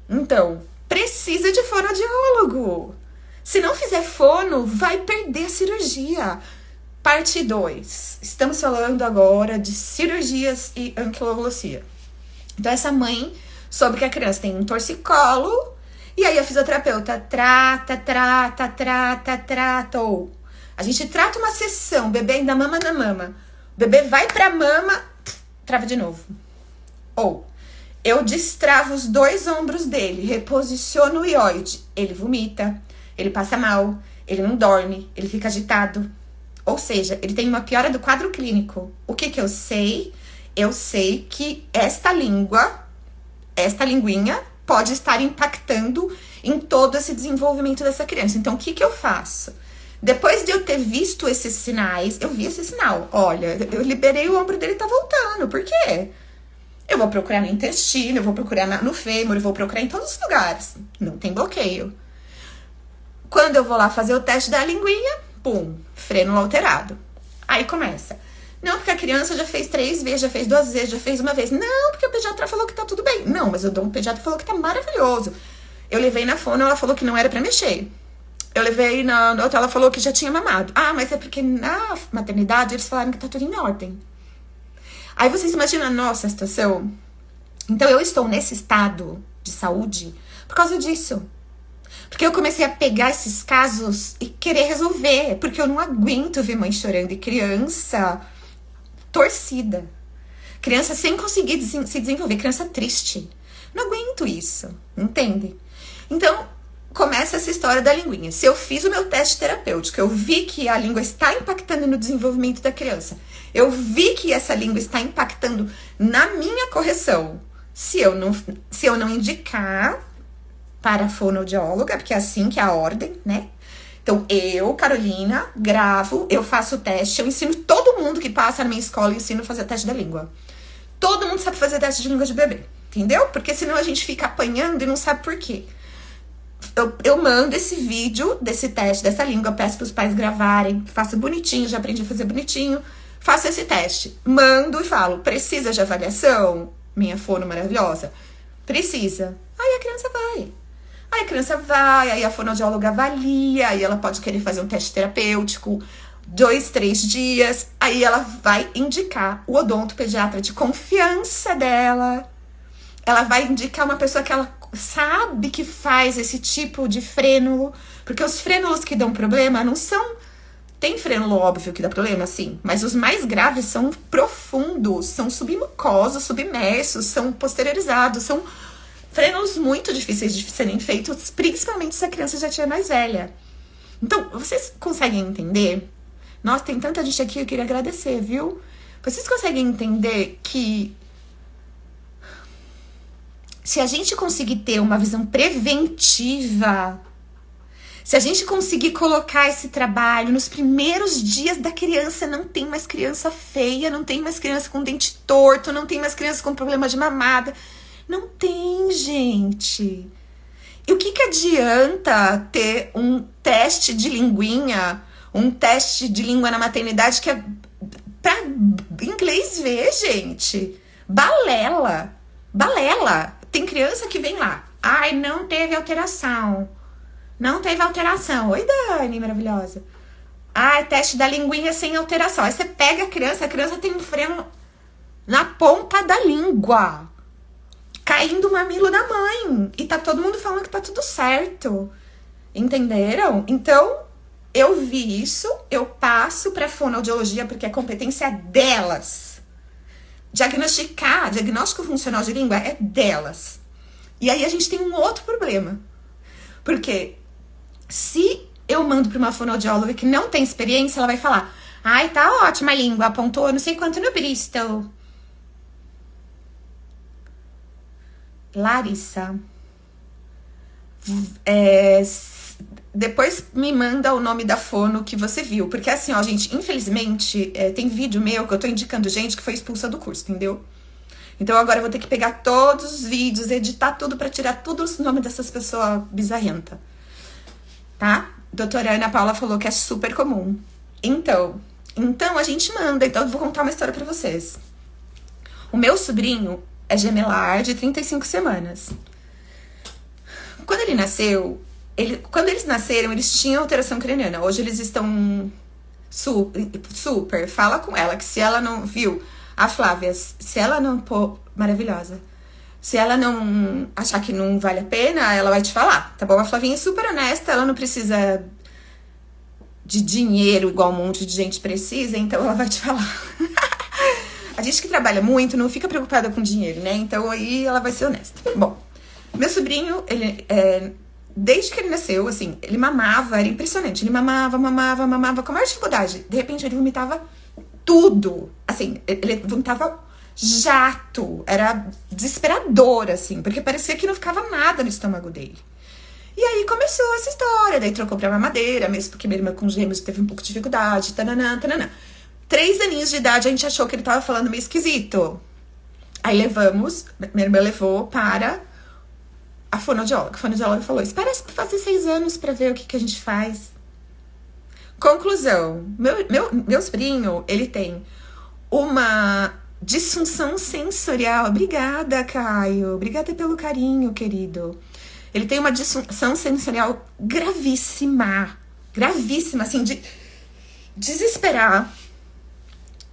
Então, precisa de fonoaudiólogo. Se não fizer fono, vai perder a cirurgia. Parte 2. Estamos falando agora de cirurgias e anquilossia. Então, essa mãe soube que a criança tem um torcicolo, e aí a fisioterapeuta tratou. A gente trata uma sessão, o bebê ainda mama na mama. O bebê vai pra mama, trava de novo. Ou, eu destravo os 2 ombros dele, reposiciono o ióide. Ele vomita, ele passa mal, ele não dorme, ele fica agitado. Ou seja, ele tem uma piora do quadro clínico. O que eu sei? Eu sei que esta linguinha pode estar impactando em todo esse desenvolvimento dessa criança. Então, o que eu faço? Depois de eu ter visto esses sinais, eu vi esse sinal. Olha, eu liberei o ombro dele, tá voltando. Por quê? Eu vou procurar no intestino, eu vou procurar no fêmur, eu vou procurar em todos os lugares. Não tem bloqueio. Quando eu vou lá fazer o teste da linguinha, pum, frênulo alterado. Aí começa. Não, porque a criança já fez 3 vezes, já fez 2 vezes, já fez 1 vez. Não, porque o pediatra falou que tá tudo bem. Não, mas o pediatra falou que tá maravilhoso. Eu levei na fono, ela falou que não era pra mexer. Eu levei na outra, ela falou que já tinha mamado. Ah, mas é porque na maternidade eles falaram que tá tudo em ordem. Aí vocês imaginam a nossa situação? Então eu estou nesse estado de saúde por causa disso. Porque eu comecei a pegar esses casos e querer resolver. Porque eu não aguento ver mãe chorando e criança torcida. Criança sem conseguir se desenvolver. Criança triste. Não aguento isso. Entende? Então, começa essa história da linguinha. Se eu fiz o meu teste terapêutico, eu vi que a língua está impactando no desenvolvimento da criança. Eu vi que essa língua está impactando na minha correção. Se eu não indicar para a fonoaudióloga, porque é assim que é a ordem, né? Então, eu, Carolina, gravo, eu faço o teste, eu ensino todo mundo que passa na minha escola, eu ensino a fazer teste da língua. Todo mundo sabe fazer teste de língua de bebê, entendeu? Porque senão a gente fica apanhando e não sabe por quê. Eu mando esse vídeo desse teste, dessa língua, peço para os pais gravarem, faço bonitinho, já aprendi a fazer bonitinho, faço esse teste, mando e falo, precisa de avaliação? Minha fono maravilhosa? Precisa. Aí a criança vai. Aí a fonoaudióloga avalia, aí ela pode querer fazer um teste terapêutico, 2, 3 dias, aí ela vai indicar o odonto pediatra de confiança dela, ela vai indicar uma pessoa que ela sabe que faz esse tipo de frênulo, porque os frênulos que dão problema não são... Tem frênulo óbvio que dá problema, sim, mas os mais graves são profundos, são submucosos, submersos, são posteriorizados, são frênulos muito difíceis de serem feitos, principalmente se a criança já estiver mais velha. Então, vocês conseguem entender? Nossa, tem tanta gente aqui, eu queria agradecer, viu? Vocês conseguem entender que se a gente conseguir ter uma visão preventiva, Se a gente conseguir colocar esse trabalho nos primeiros dias da criança, não tem mais criança feia, não tem mais criança com dente torto, não tem mais criança com problema de mamada. Não tem, gente. E o que adianta ter um teste de linguinha, um teste de língua na maternidade que é pra inglês ver, gente? Balela. Balela. Tem criança que vem lá. Ai, não teve alteração. Não teve alteração. Oi, Dani, maravilhosa. Ai, teste da linguinha sem alteração. Aí você pega a criança tem um freno na ponta da língua. Caindo o mamilo da mãe. E tá todo mundo falando que tá tudo certo. Entenderam? Então, eu vi isso, eu passo pra fonoaudiologia, porque é competência delas. Diagnóstico funcional de língua é delas. E aí a gente tem um outro problema. Porque se eu mando pra uma fonoaudióloga que não tem experiência, ela vai falar: ai, tá ótima a língua, apontou não sei quanto no Bristol. Larissa, depois me manda o nome da fono que você viu. Porque assim, ó, gente, infelizmente, tem vídeo meu que eu tô indicando gente que foi expulsa do curso, entendeu? Então agora eu vou ter que pegar todos os vídeos, editar tudo pra tirar todos os nomes dessas pessoas bizarrentas. Tá? Doutora Ana Paula falou que é super comum. Então a gente manda. Então eu vou contar uma história pra vocês. O meu sobrinho é gemelar de 35 semanas. Quando ele nasceu, quando eles nasceram, eles tinham alteração craniana. Hoje eles estão super. Fala com ela que se ela não viu, a Flávia, se ela não pô, maravilhosa. Se ela não achar que não vale a pena, ela vai te falar, tá bom? A Flavinha é super honesta, ela não precisa de dinheiro igual um monte de gente precisa, então ela vai te falar. A gente que trabalha muito não fica preocupada com dinheiro, né? Então aí ela vai ser honesta. Bom, meu sobrinho, ele desde que ele nasceu, assim, ele mamava, era impressionante. Ele mamava com a maior dificuldade. De repente ele vomitava tudo. Assim, ele vomitava jato. Era desesperador, assim, porque parecia que não ficava nada no estômago dele. E aí começou essa história. Daí trocou pra mamadeira, mesmo porque minha irmã com gêmeos teve um pouco de dificuldade. 3 aninhos de idade, a gente achou que ele tava falando meio esquisito. Aí minha irmã levou para a fonoaudióloga. A fonoaudióloga falou: espera fazer 6 anos pra ver o que a gente faz. Conclusão: meu sobrinho, ele tem uma disfunção sensorial. Obrigada, Caio. Obrigada pelo carinho, querido. Ele tem uma disfunção sensorial gravíssima. Gravíssima, assim, de desesperar.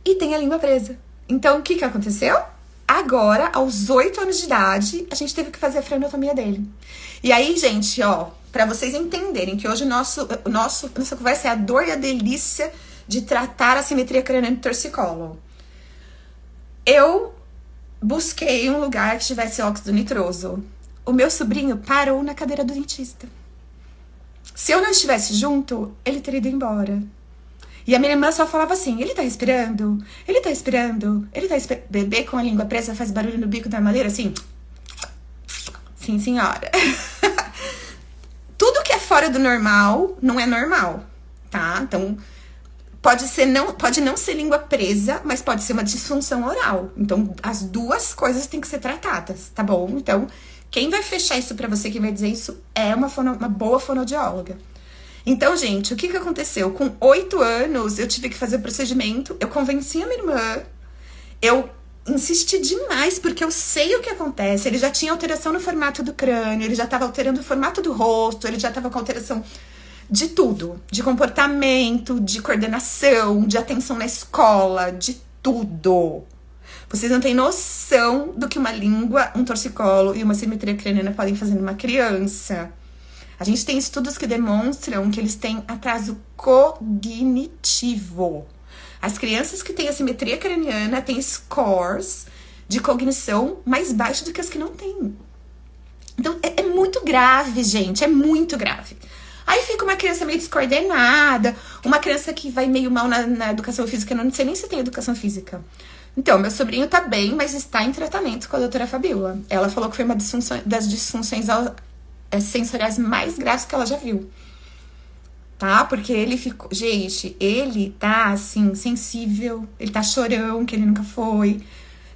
E tem a língua presa. Então, o que aconteceu? Agora, aos 8 anos de idade, a gente teve que fazer a frenotomia dele. E aí, gente, ó, pra vocês entenderem que hoje nossa conversa é a dor e a delícia de tratar a simetria craniana do torcicolo. Eu busquei um lugar que tivesse óxido nitroso. O meu sobrinho parou na cadeira do dentista. Se eu não estivesse junto, ele teria ido embora. E a minha irmã só falava assim: ele tá respirando? Ele tá respirando? Ele tá respirando? Bebê com a língua presa faz barulho no bico da madeira, assim? Sim, senhora. Tudo que é fora do normal não é normal, tá? Então, pode não ser língua presa, mas pode ser uma disfunção oral. Então, as duas coisas têm que ser tratadas, tá bom? Então, quem vai fechar isso pra você, quem vai dizer isso, é uma boa fonoaudióloga. Então, gente, o que aconteceu? Com 8 anos, eu tive que fazer o procedimento, eu convenci a minha irmã, eu insisti demais, porque eu sei o que acontece. Ele já tinha alteração no formato do crânio, ele já estava alterando o formato do rosto, ele já estava com alteração de tudo. De comportamento, de coordenação, de atenção na escola, de tudo. Vocês não têm noção do que uma língua, um torcicolo e uma simetria craniana podem fazer numa criança. A gente tem estudos que demonstram que eles têm atraso cognitivo. As crianças que têm assimetria craniana têm scores de cognição mais baixos do que as que não têm. Então, é muito grave, gente. É muito grave. Aí fica uma criança meio descoordenada, uma criança que vai meio mal na educação física. Eu não sei nem se tem educação física. Então, meu sobrinho tá bem, mas está em tratamento com a doutora Fabiola. Ela falou que foi uma das disfunções sensoriais mais graves que ela já viu. tá? Porque ele ficou... Gente, ele tá, assim, sensível. Ele tá chorão, que ele nunca foi.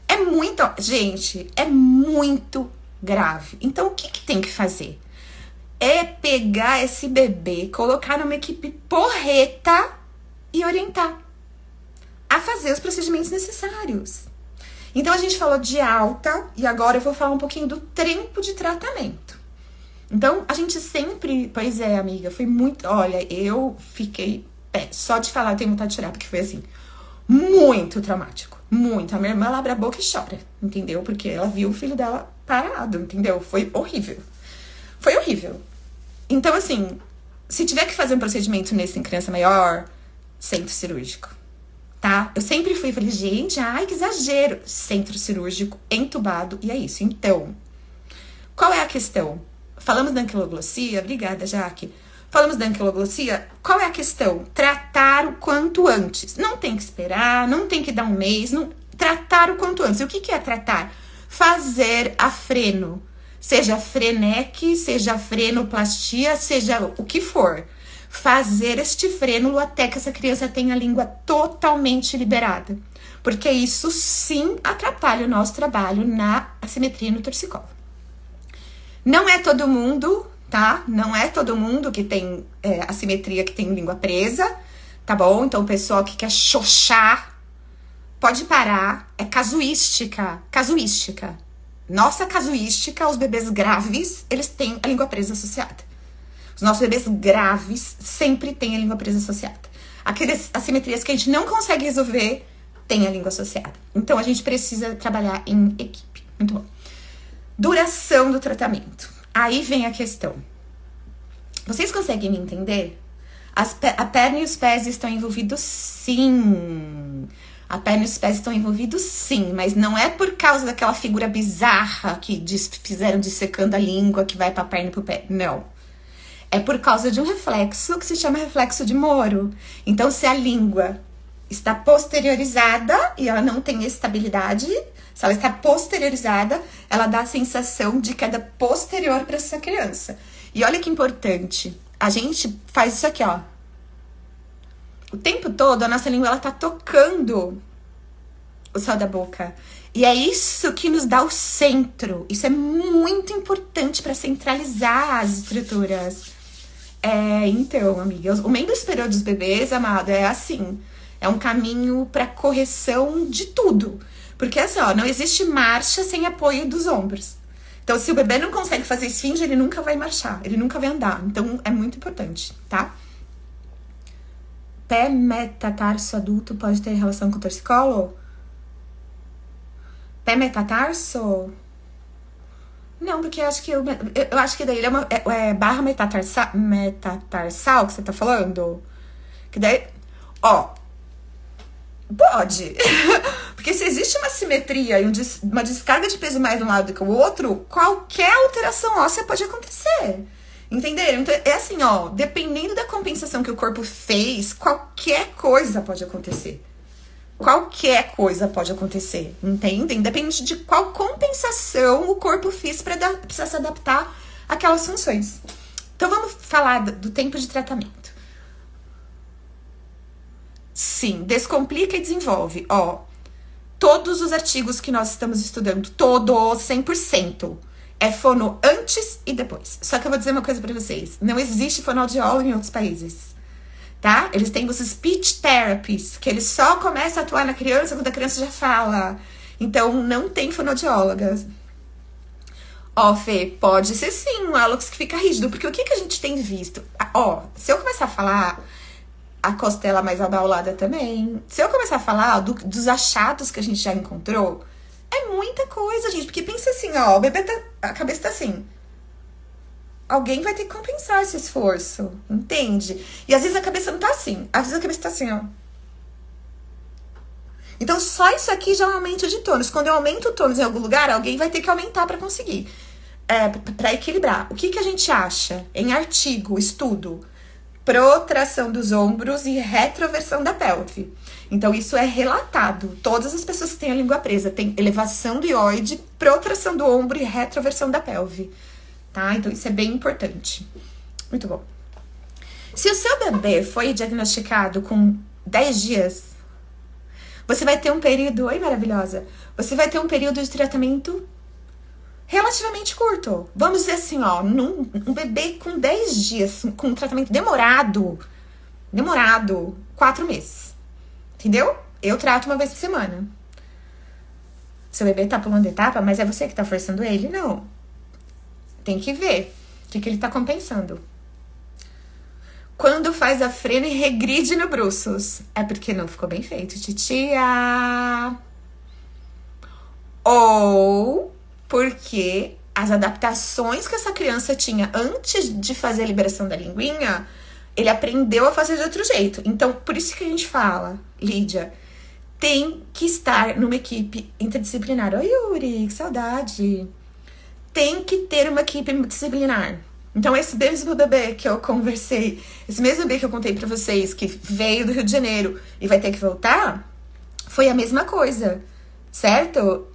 É muito... Gente, é muito grave. Então, o que tem que fazer? É pegar esse bebê, colocar numa equipe porreta e orientar a fazer os procedimentos necessários. Então, a gente falou de alta e agora eu vou falar um pouquinho do tempo de tratamento. Então, a gente sempre... Pois é, amiga, foi muito... Olha, eu fiquei... só de falar eu tenho vontade de chorar, porque foi assim, muito traumático. Muito. A minha irmã, ela abre a boca e chora, entendeu? Porque ela viu o filho dela parado, entendeu? Foi horrível. Foi horrível. Então, assim, se tiver que fazer um procedimento nesse em criança maior, centro cirúrgico, tá? Eu sempre falei, gente, ai, que exagero. Centro cirúrgico, entubado, e é isso. Então, qual é a questão? Falamos da anquiloglossia, obrigada, Jaque. Falamos da anquiloglossia, qual é a questão? Tratar o quanto antes. Não tem que esperar, não tem que dar um mês, não... Tratar o quanto antes. E o que é tratar? Fazer a freno. Seja freneque, seja frenoplastia, seja o que for. Fazer este frênulo até que essa criança tenha a língua totalmente liberada. Porque isso sim atrapalha o nosso trabalho na assimetria no torcicolo. Não é todo mundo, tá? Não é todo mundo que tem assimetria, que tem língua presa, tá bom? Então o pessoal que quer xoxar, pode parar. É casuística, casuística. Nossa casuística, os bebês graves, eles têm a língua presa associada. Os nossos bebês graves sempre têm a língua presa associada. Aquelas assimetrias que a gente não consegue resolver, tem a língua associada. Então, a gente precisa trabalhar em equipe. Muito bom. Duração do tratamento. Aí vem a questão. Vocês conseguem me entender? A perna e os pés estão envolvidos, sim. A perna e os pés estão envolvidos, sim, mas não é por causa daquela figura bizarra que fizeram dissecando a língua que vai para a perna e para o pé. Não. É por causa de um reflexo que se chama reflexo de Moro. Então, se a língua está posteriorizada e ela não tem estabilidade, se ela está posteriorizada, ela dá a sensação de queda posterior para essa criança. E olha que importante, a gente faz isso aqui, ó. O tempo todo, a nossa língua, ela tá tocando o céu da boca. E é isso que nos dá o centro. Isso é muito importante para centralizar as estruturas. Então, amigas, o membro superior dos bebês, amado, é assim. É um caminho para correção de tudo. Porque assim, ó, não existe marcha sem apoio dos ombros. Então, se o bebê não consegue fazer esfinge, ele nunca vai marchar, ele nunca vai andar. Então, é muito importante, tá? Pé metatarso adulto pode ter relação com o torcicolo? Pé metatarso? Não, porque eu acho que daí ele é barra metatarsal que você tá falando. Que daí, ó, pode. Porque se existe uma simetria e uma descarga de peso mais de um lado do que o outro, qualquer alteração óssea pode acontecer. Entenderam? Então, é assim, ó, dependendo da compensação que o corpo fez, qualquer coisa pode acontecer. Qualquer coisa pode acontecer, entendem? Depende de qual compensação o corpo fez para precisar se adaptar àquelas funções. Então, vamos falar do tempo de tratamento. Sim, descomplica e desenvolve. Ó, todos os artigos que nós estamos estudando, todos, 100%. É fono antes e depois. Só que eu vou dizer uma coisa pra vocês. Não existe fonoaudiólogo em outros países, tá? Eles têm os speech therapies, que eles só começam a atuar na criança quando a criança já fala. Então, não tem fonoaudióloga. Ó, Fê, pode ser sim um hálux que fica rígido. Porque o que a gente tem visto? Ó, se eu começar a falar, a costela mais abaulada também. Se eu começar a falar dos achados que a gente já encontrou... É muita coisa, gente, porque pensa assim, ó, o bebê a cabeça tá assim. Alguém vai ter que compensar esse esforço, entende? E às vezes a cabeça não tá assim, às vezes a cabeça tá assim, ó. Então só isso aqui já é um aumento de tônus. Quando eu aumento o tônus em algum lugar, alguém vai ter que aumentar pra conseguir. Pra equilibrar. O que a gente acha em artigo, estudo? Protração dos ombros e retroversão da pelve. Então, isso é relatado. Todas as pessoas que têm a língua presa têm elevação do ióide, protração do ombro e retroversão da pelve. Tá? Então, isso é bem importante. Muito bom. Se o seu bebê foi diagnosticado com 10 dias, você vai ter um período... Oi, maravilhosa! Você vai ter um período de tratamento relativamente curto. Vamos dizer assim, ó, um bebê com 10 dias, com um tratamento demorado, 4 meses. Entendeu? Eu trato uma vez por semana. Seu bebê tá pulando etapa, mas é você que tá forçando ele? Não. Tem que ver o que ele tá compensando. Quando faz a frena e regride no bruços, é porque não ficou bem feito, titia. Ou porque as adaptações que essa criança tinha antes de fazer a liberação da linguinha, ele aprendeu a fazer de outro jeito. Então, por isso que a gente fala, Lídia, tem que estar numa equipe interdisciplinar. Oi, Yuri, que saudade. Tem que ter uma equipe disciplinar. Então, esse mesmo bebê que eu conversei, esse mesmo bebê que eu contei pra vocês, que veio do Rio de Janeiro e vai ter que voltar, foi a mesma coisa, certo?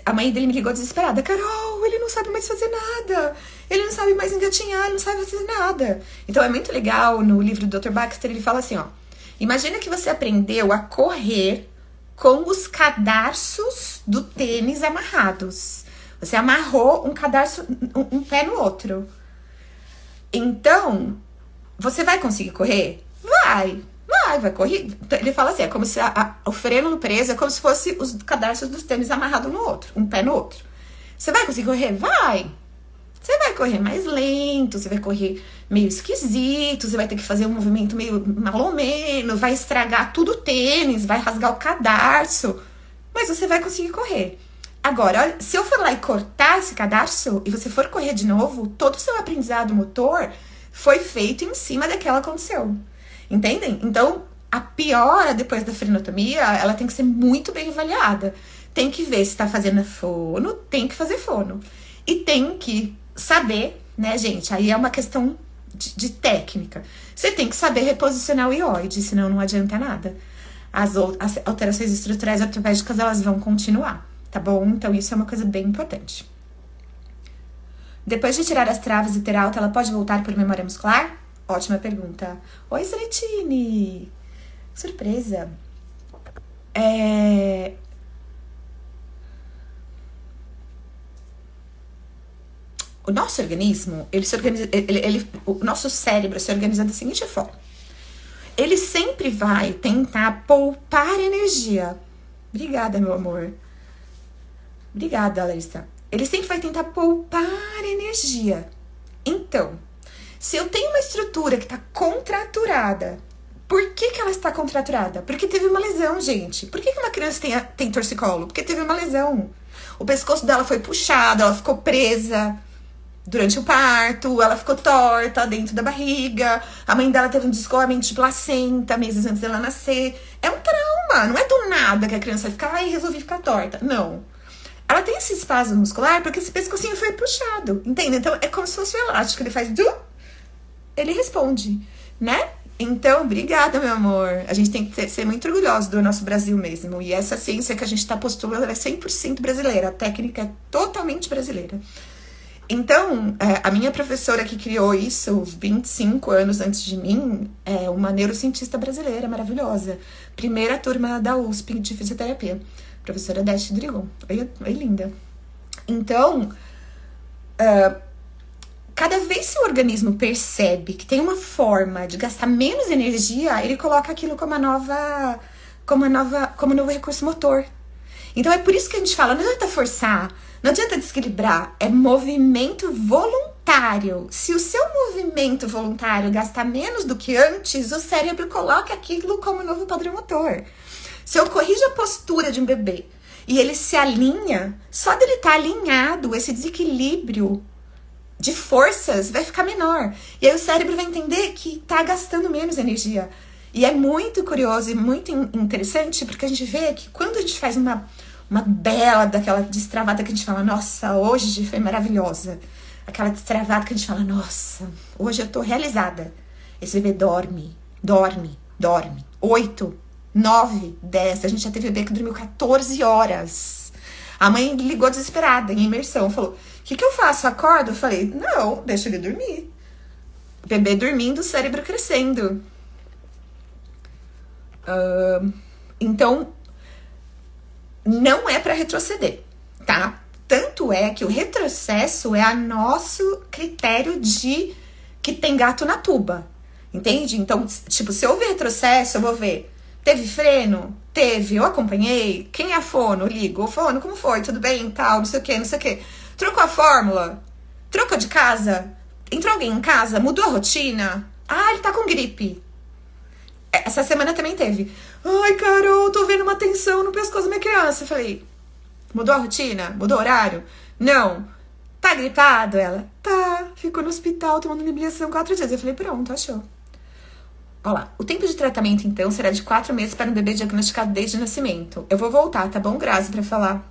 A mãe dele me ligou desesperada. Carol, ele não sabe mais fazer nada. Ele não sabe mais engatinhar, ele não sabe fazer nada. Então, é muito legal, no livro do Dr. Baxter, ele fala assim, ó. Imagina que você aprendeu a correr com os cadarços do tênis amarrados. Você amarrou um cadarço, um pé no outro. Então, você vai conseguir correr? Vai correr. Ele fala assim, é como se o freno preso é como se fosse os cadarços dos tênis amarrados no outro, um pé no outro. Você vai conseguir correr? Vai. Você vai correr mais lento, você vai correr meio esquisito, você vai ter que fazer um movimento meio malomeno, vai estragar tudo o tênis, vai rasgar o cadarço, mas você vai conseguir correr. Agora, olha, se eu for lá e cortar esse cadarço e você for correr de novo, todo o seu aprendizado motor foi feito em cima daquela condição. Entendem? Então, a piora depois da frenotomia, ela tem que ser muito bem avaliada. Tem que ver se tá fazendo fono, tem que fazer fono. E tem que saber, né, gente? Aí é uma questão de técnica. Você tem que saber reposicionar o ióide, senão não adianta nada. As alterações estruturais ortopédicas, elas vão continuar. Tá bom? Então, isso é uma coisa bem importante. Depois de tirar as travas e ter alta, ela pode voltar por memória muscular? Ótima pergunta. Oi, Seletine! Surpresa. O nosso organismo, ele se organiza, o nosso cérebro se organiza da seguinte forma. Ele sempre vai tentar poupar energia. Obrigada, meu amor. Obrigada, Larissa. Ele sempre vai tentar poupar energia. Então, se eu tenho uma estrutura que está contraturada, por que ela está contraturada? Porque teve uma lesão, gente. Por que uma criança tem torcicolo? Porque teve uma lesão. O pescoço dela foi puxado, ela ficou presa durante o parto, ela ficou torta dentro da barriga, a mãe dela teve um descolamento de placenta meses antes dela nascer. É um trauma, não é do nada que a criança vai ficar, ai, resolvi ficar torta. Não. Ela tem esse espasmo muscular porque esse pescocinho foi puxado, entende? Então, é como se fosse um elástico, ele faz... Ele responde, né? Então, obrigada, meu amor. A gente tem que ser muito orgulhoso do nosso Brasil mesmo. E essa ciência que a gente tá postulando, ela é 100% brasileira. A técnica é totalmente brasileira. Então, a minha professora que criou isso 25 anos antes de mim é uma neurocientista brasileira maravilhosa. Primeira turma da USP de fisioterapia. Professora Dash Drigon. Oi, linda. Então, cada vez que o organismo percebe que tem uma forma de gastar menos energia, ele coloca aquilo como um novo recurso motor. Então, é por isso que a gente fala, não adianta forçar, não adianta desequilibrar, é movimento voluntário. Se o seu movimento voluntário gastar menos do que antes, o cérebro coloca aquilo como novo padrão motor. Se eu corrijo a postura de um bebê e ele se alinha, só dele estar alinhado, esse desequilíbrio de forças vai ficar menor. E aí o cérebro vai entender que está gastando menos energia. E é muito curioso e muito interessante, porque a gente vê que quando a gente faz uma bela daquela destravada que a gente fala, nossa, hoje foi maravilhosa. Aquela destravada que a gente fala, nossa, hoje eu tô realizada. Esse bebê dorme. 8, 9, 10. A gente já teve bebê que dormiu 14 horas. A mãe ligou desesperada, em imersão. Falou, o que eu faço? Acordo? Eu falei, não, deixa ele dormir. Bebê dormindo, cérebro crescendo. Então, não é para retroceder, tá? Tanto é que o retrocesso é a nosso critério de que tem gato na tuba, entende? Então, tipo, se houve retrocesso, eu vou ver. Teve freno? Teve. Eu acompanhei. Quem é a fono? Ligo. O fono, como foi? Tudo bem? Tal, não sei o que, não sei o que. Trocou a fórmula? Trocou de casa? Entrou alguém em casa? Mudou a rotina? Ah, ele tá com gripe. Essa semana também teve. Ai, Carol, tô vendo uma tensão no pescoço da minha criança. Eu falei, mudou a rotina? Mudou o horário? Não. Tá gripado? Ela, tá. Ficou no hospital tomando nebulização 4 dias. Eu falei, pronto, achou. Olha lá. O tempo de tratamento, então, será de 4 meses para um bebê diagnosticado desde o nascimento. Eu vou voltar, tá bom, Grazi, pra falar.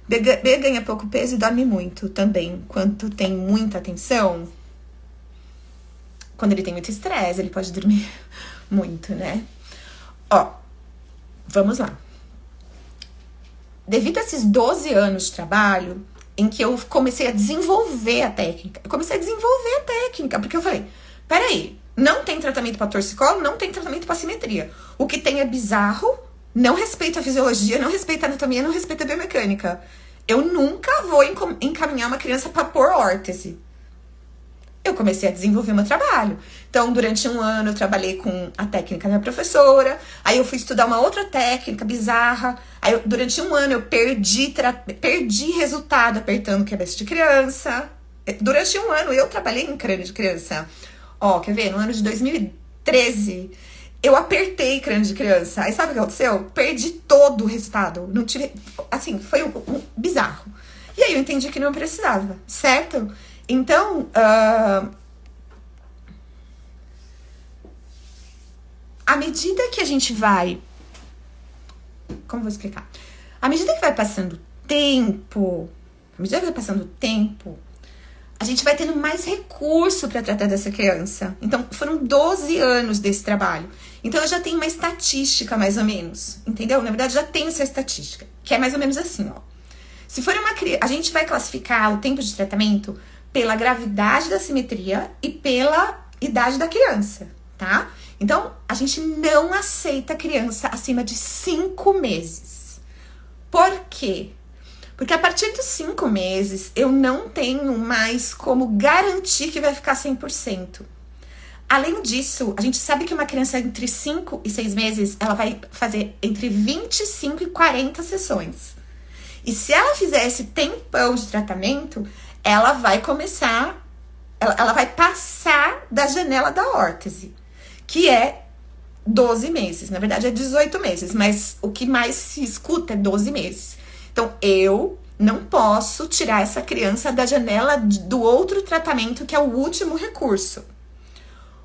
Bebê ganha pouco peso e dorme muito também. Quando tem muita tensão, quando ele tem muito estresse, ele pode dormir muito, né? Ó, vamos lá. Devido a esses 12 anos de trabalho, em que eu comecei a desenvolver a técnica. Porque eu falei, peraí, não tem tratamento para torcicolo, não tem tratamento para simetria. O que tem é bizarro, não respeita a fisiologia, não respeita a anatomia, não respeita a biomecânica. Eu nunca vou encaminhar uma criança para pôr órtese. Eu comecei a desenvolver meu trabalho. Então, durante 1 ano, eu trabalhei com a técnica da minha professora. Aí, eu fui estudar uma outra técnica bizarra. Aí, durante 1 ano, eu perdi resultado apertando cabeça de criança. Durante 1 ano, eu trabalhei em crânio de criança. Ó, quer ver? No ano de 2013, eu apertei crânio de criança. Aí, sabe o que aconteceu? Perdi todo o resultado. Não tive... Assim, foi bizarro. E aí, eu entendi que não precisava, certo? Então, à medida que a gente vai... Como vou explicar? À medida que vai passando tempo, a gente vai tendo mais recurso para tratar dessa criança. Então, foram 12 anos desse trabalho. Então, eu já tenho uma estatística, mais ou menos. Entendeu? Na verdade, já tenho essa estatística. Que é mais ou menos assim, ó. Se for uma criança... A gente vai classificar o tempo de tratamento pela gravidade da simetria e pela idade da criança, tá? Então, a gente não aceita criança acima de 5 meses. Por quê? Porque a partir dos 5 meses, eu não tenho mais como garantir que vai ficar 100%. Além disso, a gente sabe que uma criança entre 5 e 6 meses, ela vai fazer entre 25 e 40 sessões. E se ela fizer esse tempão de tratamento, ela vai começar, ela vai passar da janela da órtese, que é 12 meses. Na verdade, é 18 meses, mas o que mais se escuta é 12 meses. Então, eu não posso tirar essa criança da janela do outro tratamento, que é o último recurso.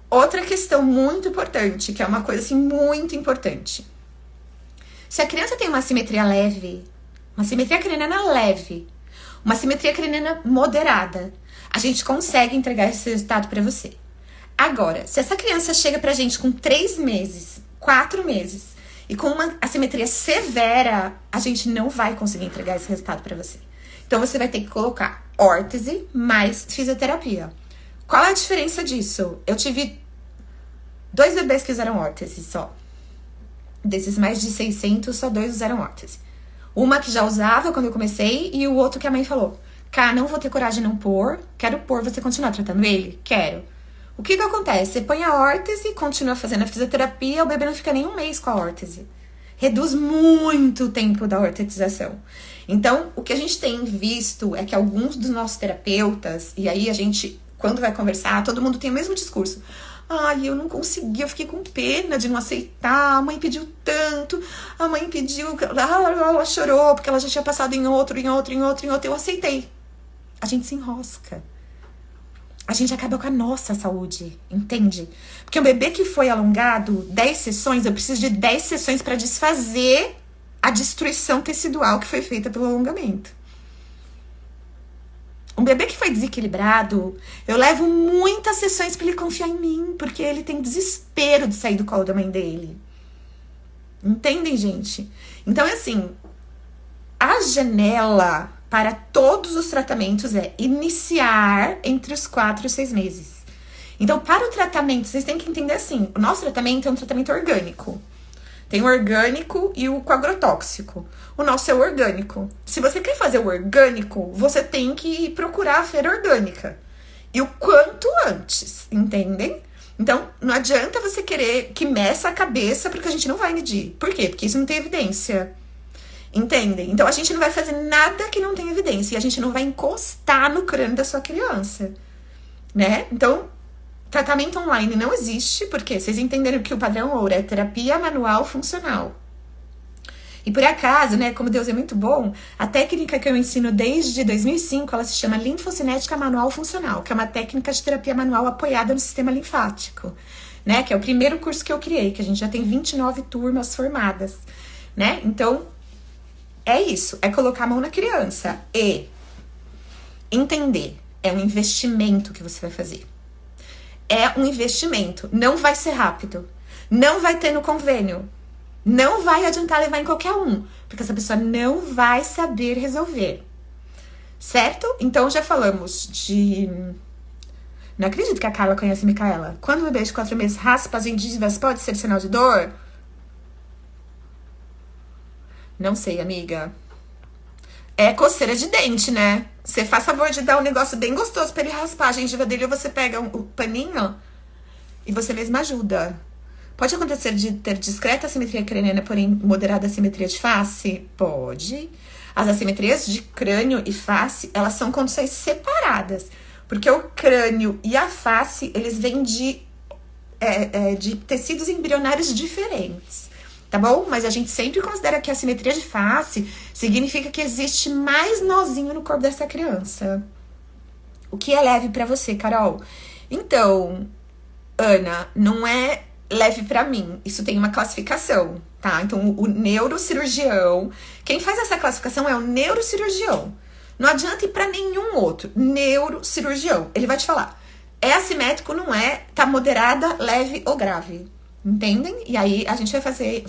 Outra questão muito importante, que é uma coisa assim muito importante. Se a criança tem uma simetria leve, uma simetria craniana leve, uma simetria craniana moderada, a gente consegue entregar esse resultado para você. Agora, se essa criança chega pra gente com 3 meses, 4 meses, e com uma assimetria severa, a gente não vai conseguir entregar esse resultado para você. Então, você vai ter que colocar órtese mais fisioterapia. Qual é a diferença disso? Eu tive 2 bebês que usaram órtese só. Desses mais de 600, só 2 usaram órtese. Uma que já usava quando eu comecei e o outro que a mãe falou, Cá, não vou ter coragem de não pôr, quero pôr, você continuar tratando ele? Quero. O que acontece? Você põe a órtese, continua fazendo a fisioterapia, o bebê não fica nem 1 mês com a órtese. Reduz muito o tempo da ortetização. Então, o que a gente tem visto é que alguns dos nossos terapeutas, e aí a gente, quando vai conversar, todo mundo tem o mesmo discurso. Ai, eu não consegui, eu fiquei com pena de não aceitar, a mãe pediu tanto, a mãe pediu, ela chorou, porque ela já tinha passado em outro, eu aceitei. A gente se enrosca. A gente acaba com a nossa saúde, entende? Porque um bebê que foi alongado 10 sessões, eu preciso de 10 sessões para desfazer a destruição tecidual que foi feita pelo alongamento. Um bebê que foi desequilibrado, eu levo muitas sessões para ele confiar em mim, porque ele tem desespero de sair do colo da mãe dele. Entendem, gente? Então, assim, a janela para todos os tratamentos é iniciar entre os 4 e 6 meses. Então, para o tratamento, vocês têm que entender assim, o nosso tratamento é um tratamento orgânico. Tem o orgânico e o agrotóxico. O nosso é o orgânico. Se você quer fazer o orgânico, você tem que procurar a feira orgânica. E o quanto antes, entendem? Então, não adianta você querer que meça a cabeça, porque a gente não vai medir. Por quê? Porque isso não tem evidência. Entendem? Então, a gente não vai fazer nada que não tem evidência. E a gente não vai encostar no crânio da sua criança. Né? Então, tratamento online não existe, porque vocês entenderam que o padrão ouro é terapia manual funcional. E por acaso, né, como Deus é muito bom, a técnica que eu ensino desde 2005, ela se chama linfocinética manual funcional, que é uma técnica de terapia manual apoiada no sistema linfático, né, que é o primeiro curso que eu criei, que a gente já tem 29 turmas formadas, né? Então, é isso, é colocar a mão na criança e entender, é um investimento que você vai fazer. É um investimento, não vai ser rápido, não vai ter no convênio, não vai adiantar levar em qualquer um, porque essa pessoa não vai saber resolver, certo? Então já falamos de... Não acredito que a Carla conhece a Micaela. Quando o bebê de 4 meses raspa as gengivas, pode ser sinal de dor? Não sei, amiga. É coceira de dente, né? Você faz favor de dar um negócio bem gostoso pra ele raspar a gengiva dele, ou você pega o paninho e você mesma ajuda. Pode acontecer de ter discreta assimetria craniana, porém moderada assimetria de face? Pode. As assimetrias de crânio e face, elas são condições separadas. Porque o crânio e a face, eles vêm de tecidos embrionários diferentes. Tá bom? Mas a gente sempre considera que a assimetria de face significa que existe mais nozinho no corpo dessa criança. O que é leve pra você, Carol? Então, Ana, não é leve pra mim. Isso tem uma classificação, tá? Então, o neurocirurgião... Quem faz essa classificação é o neurocirurgião. Não adianta ir pra nenhum outro. Neurocirurgião. Ele vai te falar. É assimétrico, não é? Tá moderada, leve ou grave. Entendem? E aí, a gente vai fazer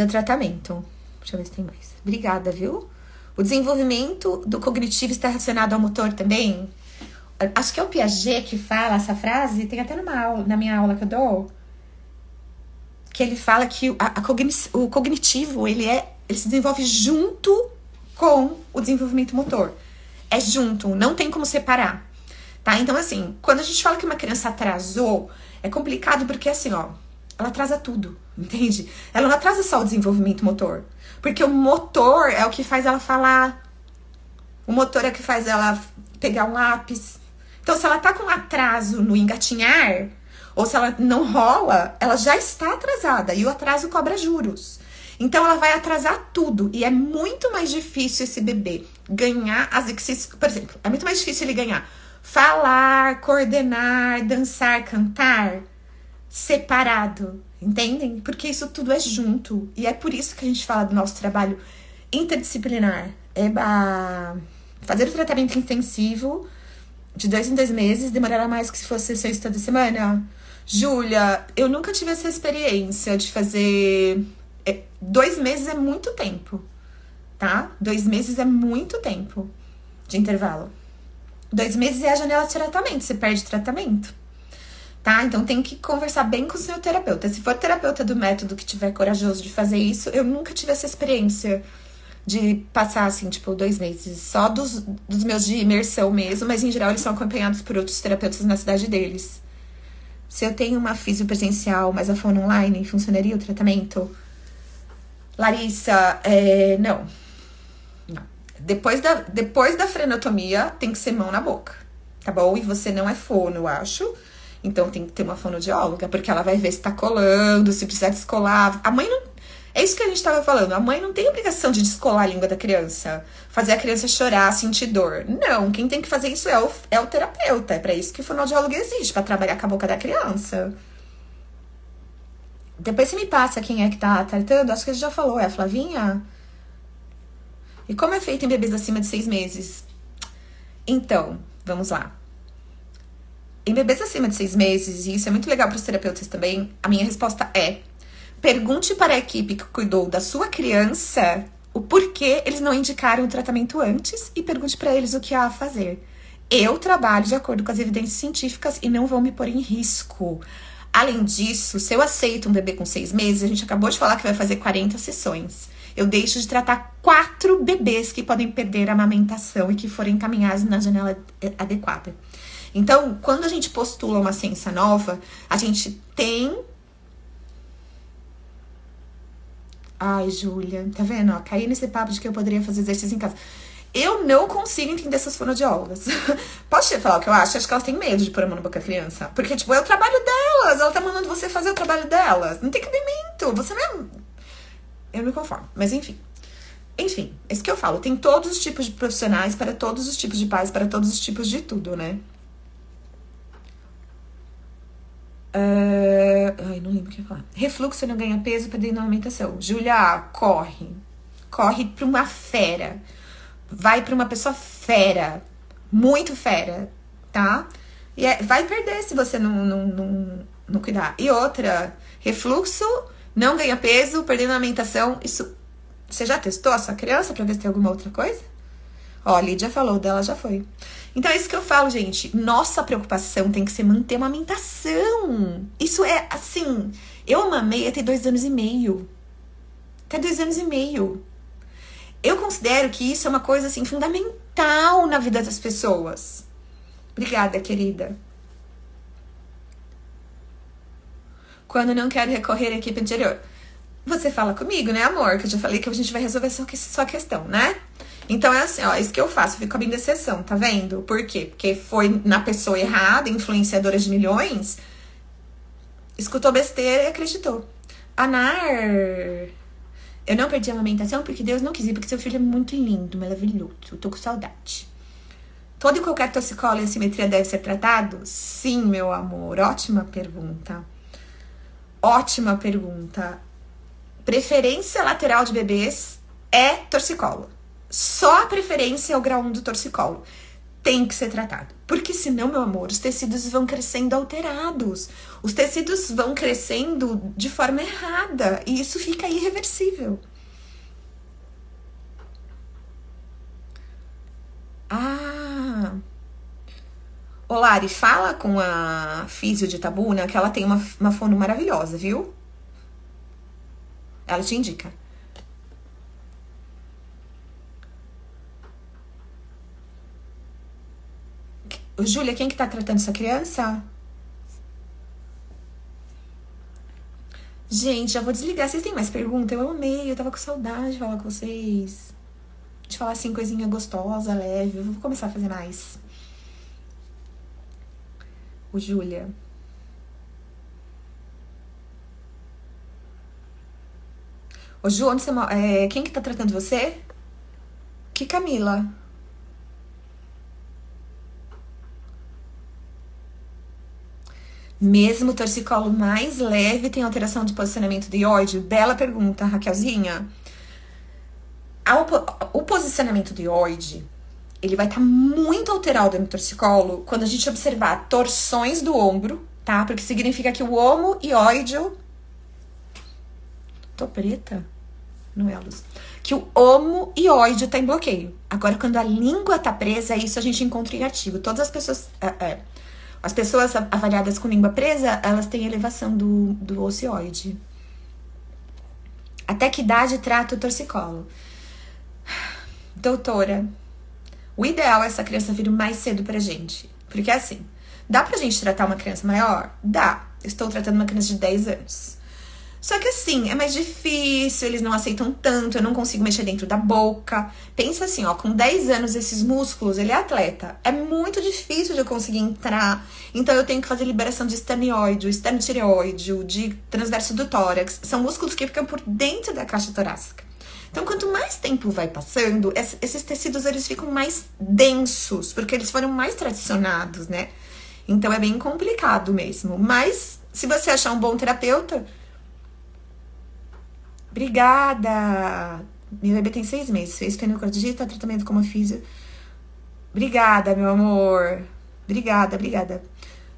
o tratamento. Deixa eu ver se tem mais. Obrigada, viu? O desenvolvimento do cognitivo está relacionado ao motor também? Acho que é o Piaget que fala essa frase. Tem até na minha aula que eu dou. Que ele fala que o cognitivo, ele se desenvolve junto com o desenvolvimento motor. É junto, não tem como separar. Tá? Então, assim, quando a gente fala que uma criança atrasou, é complicado porque, assim, ó, ela atrasa tudo, entende? Ela não atrasa só o desenvolvimento motor. Porque o motor é o que faz ela falar. O motor é o que faz ela pegar um lápis. Então, se ela tá com atraso no engatinhar, ou se ela não rola, ela já está atrasada. E o atraso cobra juros. Então, ela vai atrasar tudo. E é muito mais difícil esse bebê ganhar as exercícios. Por exemplo, é muito mais difícil ele ganhar falar, coordenar, dançar, cantar separado, entendem? Porque isso tudo é junto. E é por isso que a gente fala do nosso trabalho interdisciplinar. Fazer o tratamento intensivo de 2 em 2 meses demorará mais que se fosse sessões toda semana. Júlia, eu nunca tive essa experiência de fazer... 2 meses é muito tempo, tá? 2 meses é muito tempo de intervalo. 2 meses é a janela de tratamento, você perde tratamento, tá? Então tem que conversar bem com o seu terapeuta. Se for terapeuta do método que tiver corajoso de fazer isso, eu nunca tive essa experiência de passar, assim, tipo, 2 meses. Só dos meus de imersão mesmo, mas em geral eles são acompanhados por outros terapeutas na cidade deles. Se eu tenho uma físio presencial, mas a fono online, funcionaria o tratamento? Larissa, não. Depois da frenotomia, tem que ser mão na boca, tá bom? E você não é fono, eu acho. Então, tem que ter uma fonoaudióloga, porque ela vai ver se tá colando, se precisar descolar. A mãe não... É isso que a gente tava falando. A mãe não tem obrigação de descolar a língua da criança. Fazer a criança chorar, sentir dor. Não, quem tem que fazer isso é o terapeuta. É pra isso que o fonoaudiólogo existe, pra trabalhar com a boca da criança. Depois você me passa quem é que tá tratando. Acho que a gente já falou, é a Flavinha? E como é feito em bebês acima de 6 meses? Então, vamos lá. Em bebês acima de 6 meses, e isso é muito legal para os terapeutas também, a minha resposta é: pergunte para a equipe que cuidou da sua criança o porquê eles não indicaram o tratamento antes e pergunte para eles o que há a fazer. Eu trabalho de acordo com as evidências científicas e não vou me pôr em risco. Além disso, se eu aceito um bebê com 6 meses, a gente acabou de falar que vai fazer 40 sessões. Eu deixo de tratar 4 bebês que podem perder a amamentação e que forem encaminhados na janela adequada. Então, quando a gente postula uma ciência nova, a gente tem... Ai, Júlia, tá vendo? Ó, caí nesse papo de que eu poderia fazer exercício em casa. Eu não consigo entender essas fonoaudiólogas. Posso te falar o que eu acho? Acho que elas têm medo de pôr a mão na boca da criança. Porque, tipo, é o trabalho delas. Ela tá mandando você fazer o trabalho delas. Não tem cabimento. Você mesmo... Eu me conformo. Mas, enfim. Enfim, é isso que eu falo. Tem todos os tipos de profissionais, para todos os tipos de pais, para todos os tipos de tudo, né? Ai, não lembro o que eu ia falar. Refluxo não ganha peso perdendo a alimentação. Júlia, corre. Corre pra uma fera. Vai pra uma pessoa fera. Muito fera, tá? E vai perder se você não cuidar. E outra, refluxo, não ganha peso, perdendo a alimentação. Isso, você já testou a sua criança pra ver se tem alguma outra coisa? Ó, a Lídia falou, dela já foi. Então é isso que eu falo, gente. Nossa preocupação tem que ser manter uma amamentação. Isso é assim. Eu amamei até 2 anos e meio. Até 2 anos e meio. Eu considero que isso é uma coisa assim fundamental na vida das pessoas. Obrigada, querida. Quando não quero recorrer à equipe anterior. Você fala comigo, né, amor? Que eu já falei que a gente vai resolver sua questão, né? Então é assim, ó, isso que eu faço, eu fico abrindo exceção, tá vendo? Por quê? Porque foi na pessoa errada, influenciadora de milhões, escutou besteira e acreditou. Anar, eu não perdi a amamentação porque Deus não quis, porque seu filho é muito lindo, maravilhoso, eu tô com saudade. Todo e qualquer torcicolo e assimetria deve ser tratado? Sim, meu amor, ótima pergunta. Ótima pergunta. Preferência lateral de bebês é torcicolo. Só a preferência é o grau 1 do torcicolo. Tem que ser tratado. Porque senão, meu amor, os tecidos vão crescendo alterados. Os tecidos vão crescendo de forma errada. E isso fica irreversível. Ah! Ô, Lari, fala com a físio de Tabuna que ela tem uma fono maravilhosa, viu? Ela te indica. Júlia, quem que tá tratando sua criança? Gente, já vou desligar. Vocês têm mais perguntas? Eu amei, eu tava com saudade de falar com vocês. De falar assim, coisinha gostosa, leve. Eu vou começar a fazer mais. O Júlia. Ô, Ju, onde você mora? Quem que tá tratando você? Que Camila? Mesmo o torcicolo mais leve tem alteração de posicionamento do ióide? Bela pergunta, Raquelzinha. O posicionamento do ióide, ele vai estar muito alterado no torcicolo quando a gente observar torções do ombro, tá? Porque significa que o omo ióideo... Tô preta? Não é a luz. Que o omo ióideo tá em bloqueio. Agora, quando a língua tá presa, isso a gente encontra em artigo. Todas as pessoas... As pessoas avaliadas com língua presa, elas têm elevação do ocioide. Até que idade trata o torcicolo? Doutora, o ideal é essa criança vir o mais cedo pra gente. Porque assim, dá pra gente tratar uma criança maior? Dá. Estou tratando uma criança de 10 anos. Só que assim, é mais difícil, eles não aceitam tanto, eu não consigo mexer dentro da boca. Pensa assim, ó, com 10 anos esses músculos, ele é atleta. É muito difícil de eu conseguir entrar. Então eu tenho que fazer liberação de esternioide, esternotireoide, de transverso do tórax. São músculos que ficam por dentro da caixa torácica. Então quanto mais tempo vai passando, esses tecidos eles ficam mais densos, porque eles foram mais tradicionados, né? Então é bem complicado mesmo. Mas se você achar um bom terapeuta... Obrigada! Meu bebê tem 6 meses. Fez fenilcardite, tratamento como físio. Obrigada, meu amor. Obrigada.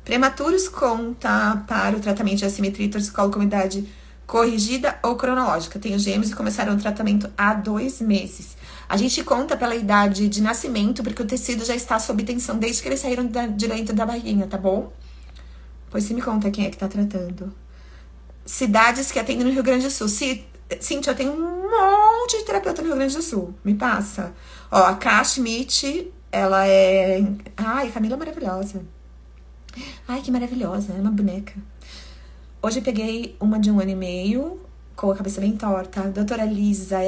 Prematuros conta para o tratamento de assimetria torcicolo com idade corrigida ou cronológica. Tenho gêmeos e começaram o tratamento há 2 meses. A gente conta pela idade de nascimento, porque o tecido já está sob tensão desde que eles saíram de dentro da barriguinha, tá bom? Pois você me conta quem é que tá tratando. Cidades que atendem no Rio Grande do Sul. Cíntia, eu tenho um monte de terapeuta no Rio Grande do Sul. Me passa. Ó, a Ká Schmidt, ela é... Ai, Camila é maravilhosa. Ai, que maravilhosa, é uma boneca. Hoje eu peguei uma de 1 ano e meio, com a cabeça bem torta. A doutora Lisa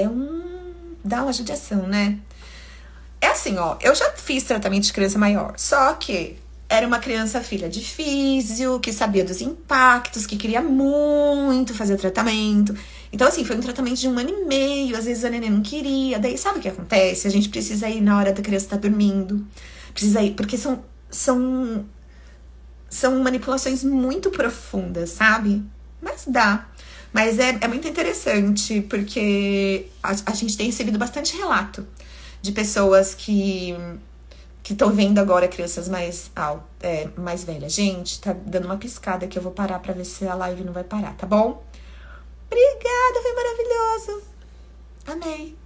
dá uma judiação, né? É assim, ó, eu já fiz tratamento de criança maior, só que era uma criança filha de físio, que sabia dos impactos, que queria muito fazer o tratamento. Então, assim, foi um tratamento de 1 ano e meio, às vezes a neném não queria. Daí, sabe o que acontece? A gente precisa ir na hora da criança estar dormindo. Precisa ir, porque são manipulações muito profundas, sabe? Mas dá. Mas é muito interessante, porque a gente tem recebido bastante relato de pessoas que estão vendo agora crianças mais velhas. Gente, tá dando uma piscada que eu vou parar pra ver se a live não vai parar, tá bom? Obrigada, foi maravilhoso. Amei.